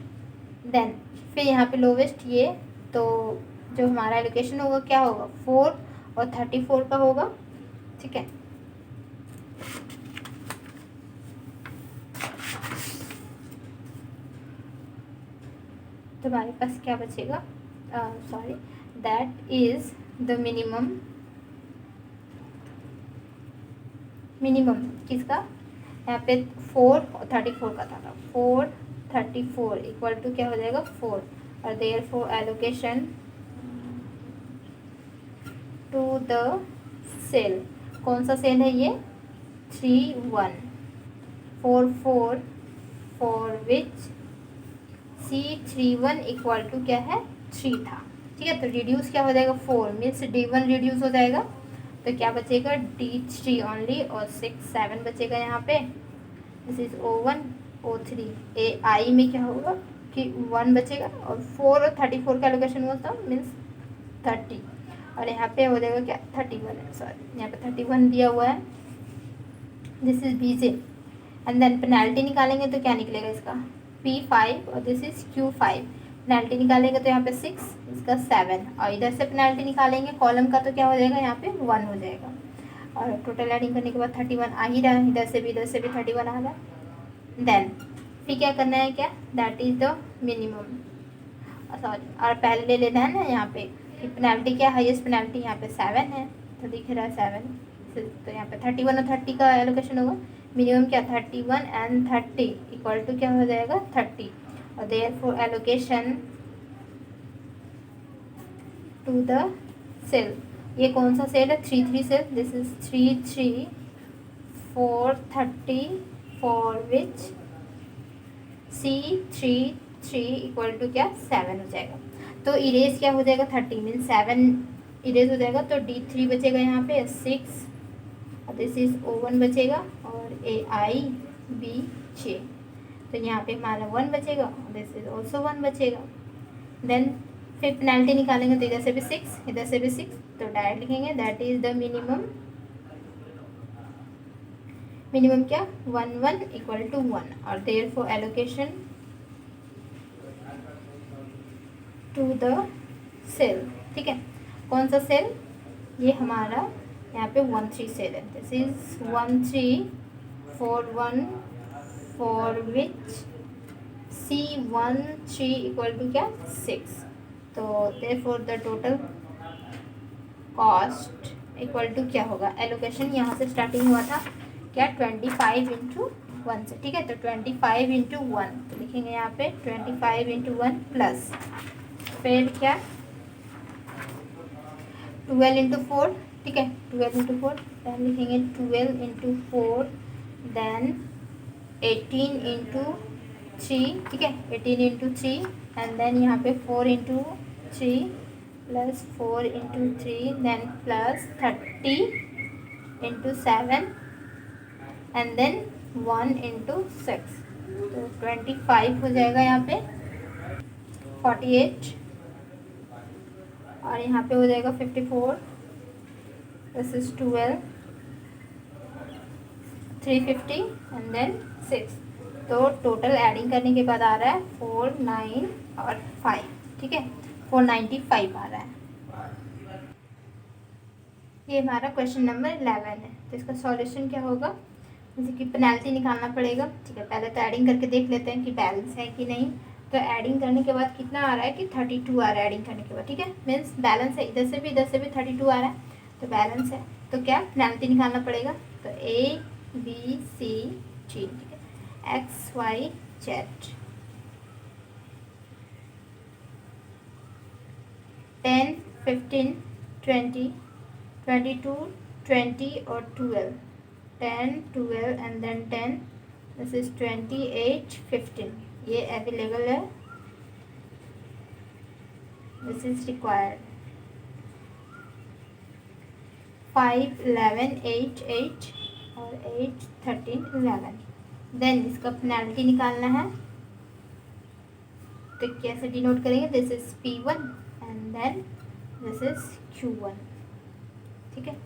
देन फिर यहाँ पे लोवेस्ट ये, तो जो हमारा एलोकेशन होगा क्या होगा 4 और 34 का होगा। ठीक है, तो हमारे पास क्या बचेगा sorry that is the minimum किसका यहाँ पे 4 और 34 का था 4 34 इक्वल टू क्या हो जाएगा 4 और therefore allocation to the cell. कौन सा सेल है ये 3-1 4-4 for which C31 equal to क्या है 3 था। ठीक है, तो रिड्यूस क्या हो जाएगा 4 मीन्स D1 रिड्यूस हो जाएगा तो क्या बचेगा D3 ओनली और 6 7 बचेगा यहाँ पे। This is O1 O3 AI में क्या होगा कि 1 बचेगा और 4 और 34 का एलोकेशन हुआ था मीन्स 30 और यहाँ पे हो जाएगा क्या 31 है, सॉरी यहाँ पे 31 दिया हुआ है। This is BJ and then penalty निकालेंगे तो क्या निकलेगा इसका P5 और दिस इज Q5। पेनल्टी निकालेंगे तो यहाँ पे 6, इसका 7 और इधर से पेनल्टी निकालेंगे कॉलम का तो क्या हो जाएगा यहाँ पे 1 हो जाएगा और टोटल एडिंग करने के बाद 31 आ ही रहा है, इधर से भी 31 आ रहा है। देन फिर क्या करना है, क्या that is the minimum, sorry और पहले ले लेना है ना यहाँ पे कि पेनल्टी क्या हाईएस्ट पेनल्टी यहाँ पे 7 है तो दिख रहा है 7, तो यहाँ पे 31 और 30 का एलोकेशन होगा। मिनिमम क्या 31 एंड 30 इक्वल टू क्या हो जाएगा 30 और therefore allocation to the cell, ये कौन सा सेल है 3 cell, this is 3 4 30 for which C3 equal to क्या 7 हो जाएगा। तो इरेज क्या हो जाएगा 30 मीन 7 इरेज हो जाएगा तो D3 बचेगा यहाँ पे 6 और दिस इज O1 बचेगा और AIBJ, तो यहाँ पे हमारा 1 बचेगा और दिस इज ऑल्सो 1 बचेगा। देन फिर पेनल्टी निकालेंगे तो इधर से भी 6 इधर से भी 6, तो डायरेक्ट लिखेंगे दैट इज द मिनिमम क्या 1 इक्वल टू 1 और therefore allocation to the cell. ठीक है, कौन सा सेल, ये हमारा यहाँ पे 13 सेल है, this is 1341 for which C13 equal to क्या 6, तो therefore the total cost equal to क्या होगा, एलोकेशन यहाँ से स्टार्टिंग हुआ था क्या 25 इंटू 1 से। ठीक है, तो 25 इंटू 1 तो लिखेंगे यहाँ पे 25 इंटू 1 प्लस फिर क्या 12 इंटू 4। ठीक है, 12 इंटू 4 देन लिखेंगे 12 इंटू 4 देन 18 इंटू 3। ठीक है, 18 इंटू 3 एंड देन यहाँ पे 4 into 3 plus 4 into 3 then plus 30 into 7 and then 1 into 6, तो 25 हो जाएगा यहाँ पे 48 और यहाँ पे हो जाएगा 54, दिस इज 12 350 एंड देन 6, तो टोटल एडिंग करने के बाद आ रहा है 4 9 और 5। ठीक है, 495 आ रहा है। ये हमारा क्वेश्चन नंबर 11 है, तो इसका सॉल्यूशन क्या होगा, जैसे कि पेनल्टी निकालना पड़ेगा। ठीक है, पहले तो एडिंग करके देख लेते हैं कि बैलेंस है कि नहीं, तो एडिंग करने के बाद कितना आ रहा है कि 32 आ रहा है एडिंग करने के बाद। ठीक है, मीन्स बैलेंस है, इधर से भी 32 आ रहा है तो बैलेंस है, तो क्या पेनल्टी निकालना पड़ेगा, तो ABCD। ठीक है, XYZ 10 15 20 22 20 और 12 10 12 एंड देन 10, दिस इज 28 15, ये अवेलेबल है, दिस इज रिक्वायर्ड 5 11 8 8 और 8 13 11। देन इसका पेनल्टी निकालना है तो कैसे डिनोट करेंगे, this is P1 and then this is Q1। ठीक है,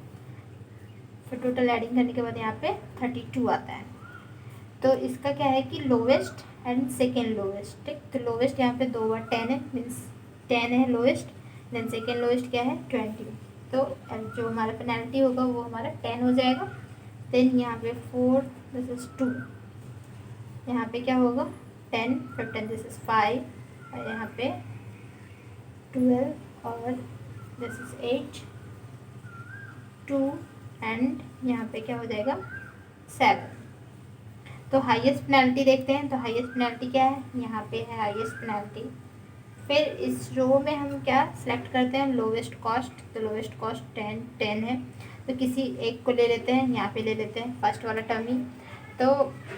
फिर टोटल एडिंग करने के बाद यहाँ पे 32 आता है, तो इसका क्या है कि लोवेस्ट एंड सेकेंड लोवेस्ट। ठीक, तो लोवेस्ट यहाँ पे 2 बार 10 है, मीन्स 10 है लोवेस्ट, देन सेकेंड लोवेस्ट क्या है 20, तो जो हमारा पेनल्टी होगा वो हमारा 10 हो जाएगा। देन यहाँ पे 4 दिस इज 2, यहाँ पे क्या होगा 10 15 दिस इज 5 और यहाँ पे 12 और दिस इज 8 2 एंड यहाँ पे क्या हो जाएगा 7। तो हाईएस्ट पेनल्टी देखते हैं, तो हाईएस्ट पेनल्टी क्या है, यहाँ पे है हाईएस्ट पेनल्टी। फिर इस रो में हम क्या सेलेक्ट करते हैं लोवेस्ट कॉस्ट, तो लोवेस्ट कॉस्ट 10 है, तो किसी एक को ले लेते हैं, यहाँ पे ले लेते हैं फर्स्ट वाला टर्म ही। तो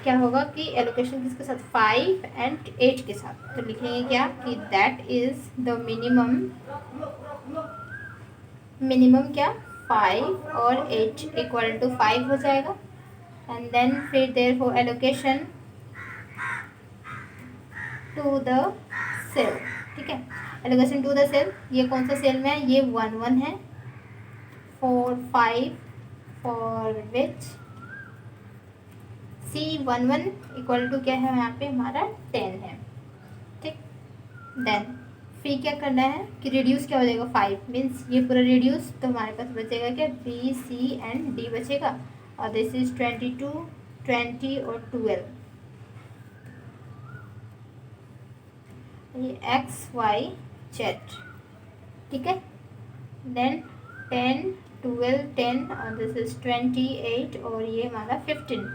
क्या होगा कि एलोकेशन किसके साथ 5 एंड 8 के साथ, तो लिखेंगे क्या कि दैट इज द मिनिमम क्या 5 और 8 इक्वल टू 5 हो जाएगा एंड देन फिर therefore allocation to the cell. ठीक है, एलोकेशन टू द सेल, ये कौन सा सेल में है, ये 1 1 है, 4 5 for which C11 equal to क्या है यहाँ पे हमारा 10 है, ठीक। देन फिर क्या करना है कि रिड्यूस क्या हो जाएगा 5 मीन्स ये पूरा रिड्यूस, तो हमारे पास बचेगा क्या B C एंड D बचेगा, और दिस इज 22 20 और 12, ये X Y Z, ठीक है। देन 10 12 10 और दिस इज 28 और ये हमारा 15,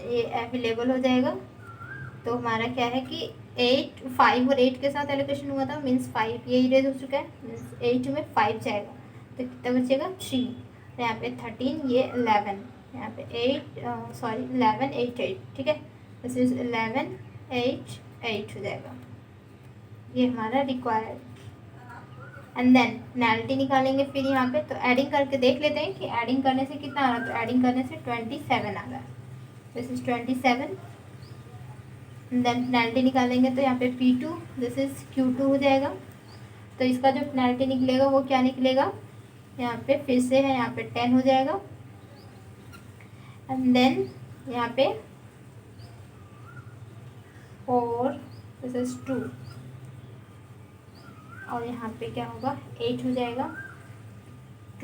ये अवेलेबल हो जाएगा। तो हमारा क्या है कि 8 5 और 8 के साथ एलोकेशन हुआ था मीन्स 5 ये इरेज हो चुका है, मीन्स 8 में 5 जाएगा तो कितना बचेगा 3, यहाँ पे 13 ये 11, यहाँ पे 8 सॉरी 11 8 8, ठीक है, दिस इज 11 8 8 हो जाएगा, ये हमारा रिक्वायर्ड। एंड देन पेनल्टी निकालेंगे फिर यहाँ पे, तो एडिंग करके देख लेते हैं कि एडिंग करने से कितना आ रहा है, तो एडिंग करने से 27 आ रहा है, दिस इज 27। देन पेनल्टी निकालेंगे तो यहाँ पे P2 दिस इज Q2 हो जाएगा, तो इसका जो पेनल्टी निकलेगा वो क्या निकलेगा, यहाँ पे फिर से है यहाँ पे 10 हो जाएगा, एंड देन यहाँ पे 4 दिस इज 2 और यहाँ पे क्या होगा 8 हो जाएगा,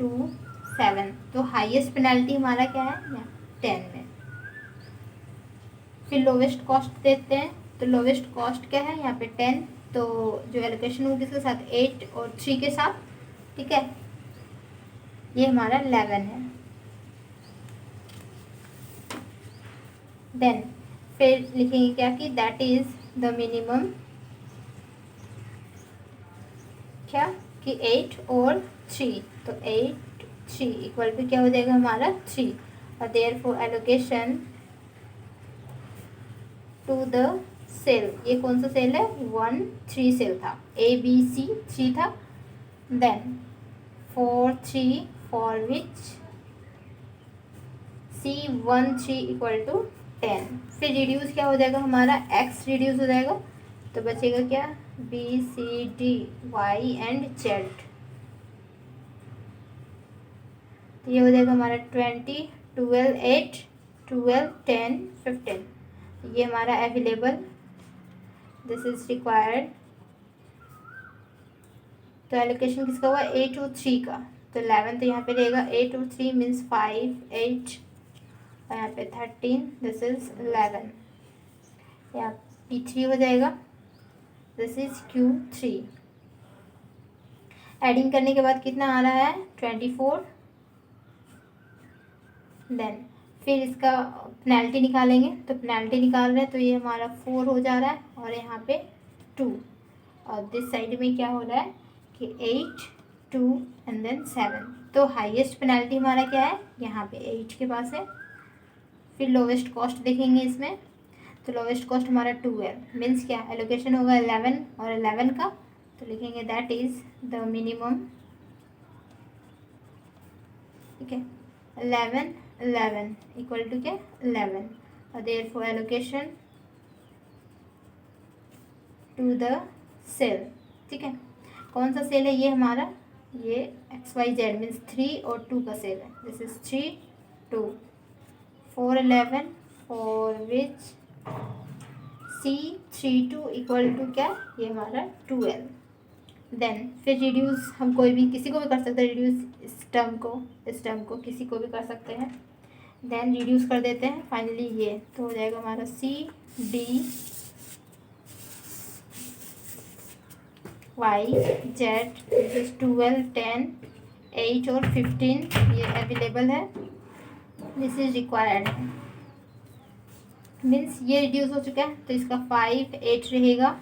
2 7, तो हाईएस्ट पेनल्टी हमारा क्या है यहाँ 10 में। फिर लोवेस्ट कॉस्ट देते हैं, तो लोवेस्ट कॉस्ट क्या है यहाँ पे 10, तो जो एलोकेशन होगी इसके साथ 8 और 3 के साथ, ठीक है, ये हमारा 11 है। देन फिर लिखेंगे क्या कि दैट इज द मिनिमम क्या कि 8 और 3, तो 8 3 इक्वल टू क्या हो जाएगा हमारा 3, और therefore allocation to the cell, ये कौन सा सेल है 1 3 सेल था, ABC 3 था, then 4 3 for which C13 equal to 10, फिर रिड्यूस क्या हो जाएगा हमारा X रिड्यूस हो जाएगा, तो बचेगा क्या B C D Y and Z, तो ये हो जाएगा हमारा 20 12 8 12 10 15, ये हमारा अवेलेबल, दिस इज रिक्वायर्ड। तो एलोकेशन किसका हुआ 8 और 3 का, तो 11 तो यहाँ पे रहेगा 8 और 3 मीन्स 5 8 और यहाँ पे 13 दिस इज 11, यहाँ P3 हो जाएगा, दिस इज Q3। एडिंग करने के बाद कितना आ रहा है 24, देन फिर इसका पेनल्टी निकालेंगे, तो पेनल्टी निकाल रहे हैं तो ये हमारा 4 हो जा रहा है और यहाँ पे 2, और दिस साइड में क्या हो रहा है कि 8 2 एंड देन 7, तो हाईएस्ट पेनल्टी हमारा क्या है यहाँ पे 8 के पास है। फिर लोवेस्ट कॉस्ट देखेंगे इसमें, तो लोवेस्ट कॉस्ट हमारा 2 है, मीन्स क्या एलोकेशन होगा 11 और 11 का, तो लिखेंगे दैट इज द मिनिमम, ठीक है 11 11 इक्वल टू क्या 11, और therefore allocation to the cell, ठीक है, कौन सा सेल है ये हमारा, ये XYZ मीन्स 3 और 2 का सेल है, this is 3 2 4 11 for which C32 equal to क्या ये हमारा 12, देन फिर रिड्यूस हम कोई भी किसी को भी कर सकते हैं, रिड्यूस इस टर्म को किसी को भी कर सकते हैं, देन रिड्यूस कर देते हैं फाइनली ये, तो हो जाएगा हमारा CD Y Z this is 12 10 8 और 15, ये अवेलेबल है, दिस इज रिक्वायर्ड है, मीन्स ये रिड्यूस हो चुका है, तो इसका 5 8 रहेगा,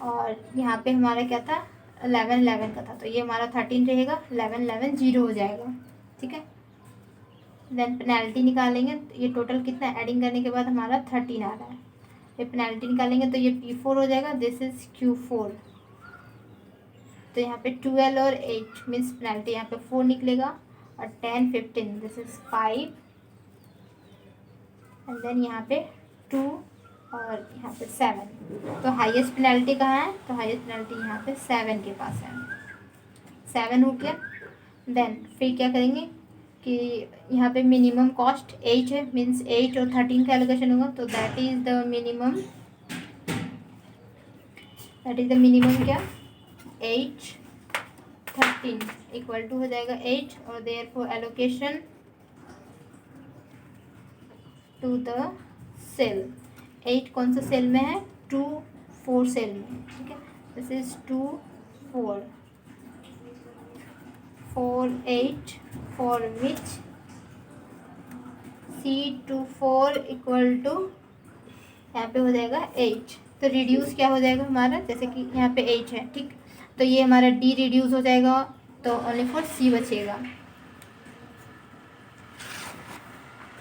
और यहाँ पे हमारा क्या था 11 11 का था, तो ये हमारा 13 रहेगा, 11 11 0 हो जाएगा, ठीक है। देन पेनल्टी निकालेंगे, तो ये टोटल कितना एडिंग करने के बाद हमारा 13 आ रहा है, ये पेनल्टी निकालेंगे तो ये P4 हो जाएगा, दिस इज Q4, तो यहाँ पे 12 और 8 मीन्स पेनल्टी यहाँ पे 4 निकलेगा, और 10 15 दिस इज 5 एंड देन यहाँ पे 2 और यहाँ पे 7। तो हाईएस्ट पेनल्टी कहाँ है? तो हाईएस्ट पेनल्टी यहाँ पे 7 के पास है। 7 हो गया। देन फिर क्या करेंगे कि यहाँ पे मिनिमम कॉस्ट 8 है, मीन्स 8 और 13 का एलोकेशन होगा, तो दैट इज़ द मिनिमम क्या 8 13 इक्वल टू हो जाएगा 8 और therefore allocation to the cell. 8 कौन सा सेल में है? 2 4 सेल में, ठीक है। This is 2 4 4 8 for which C24 equal to यहाँ पे हो जाएगा 8। तो रिड्यूस क्या हो जाएगा हमारा, जैसे कि यहाँ पे 8 है, ठीक, तो ये हमारा D रिड्यूस हो जाएगा, तो ओनली फॉर C बचेगा।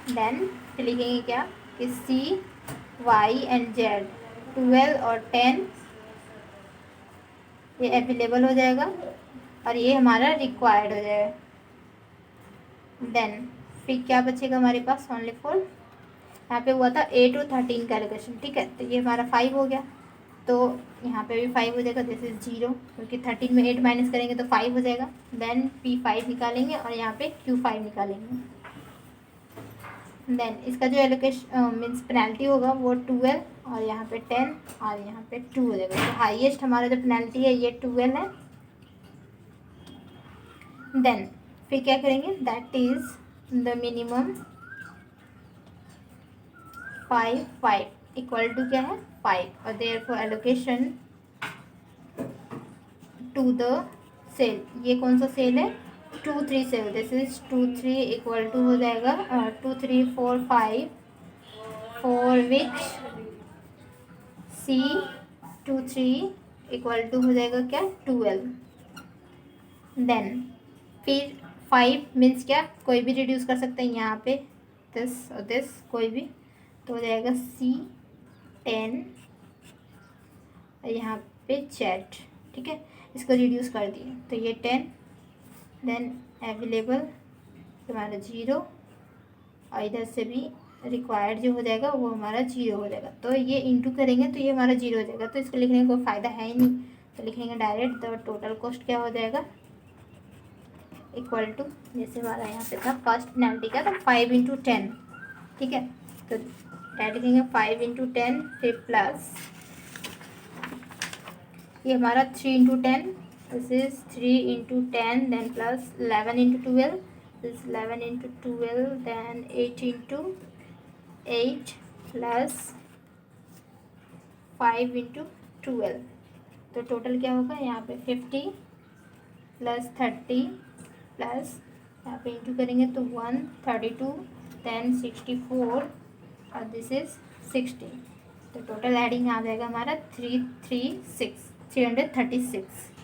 देन फिर लिखेंगे क्या कि C Y एंड Z 12 और 10 ये अवेलेबल हो जाएगा और ये हमारा रिक्वायर्ड हो जाएगा। देन फिर क्या बचेगा हमारे पास? ओनली फॉर यहाँ पे हुआ था 8 और 13 का एलोकेशन, ठीक है, तो ये हमारा 5 हो गया, तो यहाँ पे भी 5 हो जाएगा, दिस इज 0, क्योंकि 13 में 8 माइनस करेंगे तो 5 हो जाएगा। देन P5 निकालेंगे और यहाँ पे Q5 निकालेंगे। देन इसका जो एलोकेशन मीन्स पेनल्टी होगा वो 12 और यहाँ पे 10 और यहाँ पे 2 हो जाएगा। तो हाईएस्ट हमारा जो पेनल्टी है ये 12 है। देन फिर क्या करेंगे, that is the minimum 5 equal to क्या है 5 और therefore allocation to the cell. ये कौन सा सेल है? 2 3 cell, this is 2 3 equal to हो जाएगा 2 3 4 5 for which C23 equal to हो जाएगा क्या 12। देन फिर 5 मीन्स क्या, कोई भी रिड्यूस कर सकते हैं यहाँ पे, दिस और दिस कोई भी, तो हो जाएगा C10 और यहाँ पे Z, ठीक है, इसको रिड्यूस कर दिए तो ये 10। देन अवेलेबल हमारा 0 और इधर से भी रिक्वायर्ड जो हो जाएगा वो हमारा 0 हो जाएगा, तो ये इंटू करेंगे तो ये हमारा 0 हो जाएगा, तो इसको लिखने का कोई फ़ायदा है ही नहीं, तो लिखेंगे डायरेक्ट द टोटल कॉस्ट क्या हो जाएगा इक्वल टू, जैसे हमारा यहाँ पे था फर्स्ट पेनल्टी का, तो 5 इंटू 10, ठीक है, तो डायरेक्ट लिखेंगे 5 इंटू 10 फिर प्लस ये हमारा 3 into 10, this is 3 into 10 then plus 11 into 12, this 11 into 12 then 8 into 8 plus 5 into 12, तो टोटल क्या होगा यहाँ पे 50 प्लस 30 प्लस यहाँ पे इंटू करेंगे तो 132 देन 64 और दिस इज 60, तो टोटल एडिंग आ जाएगा हमारा 336।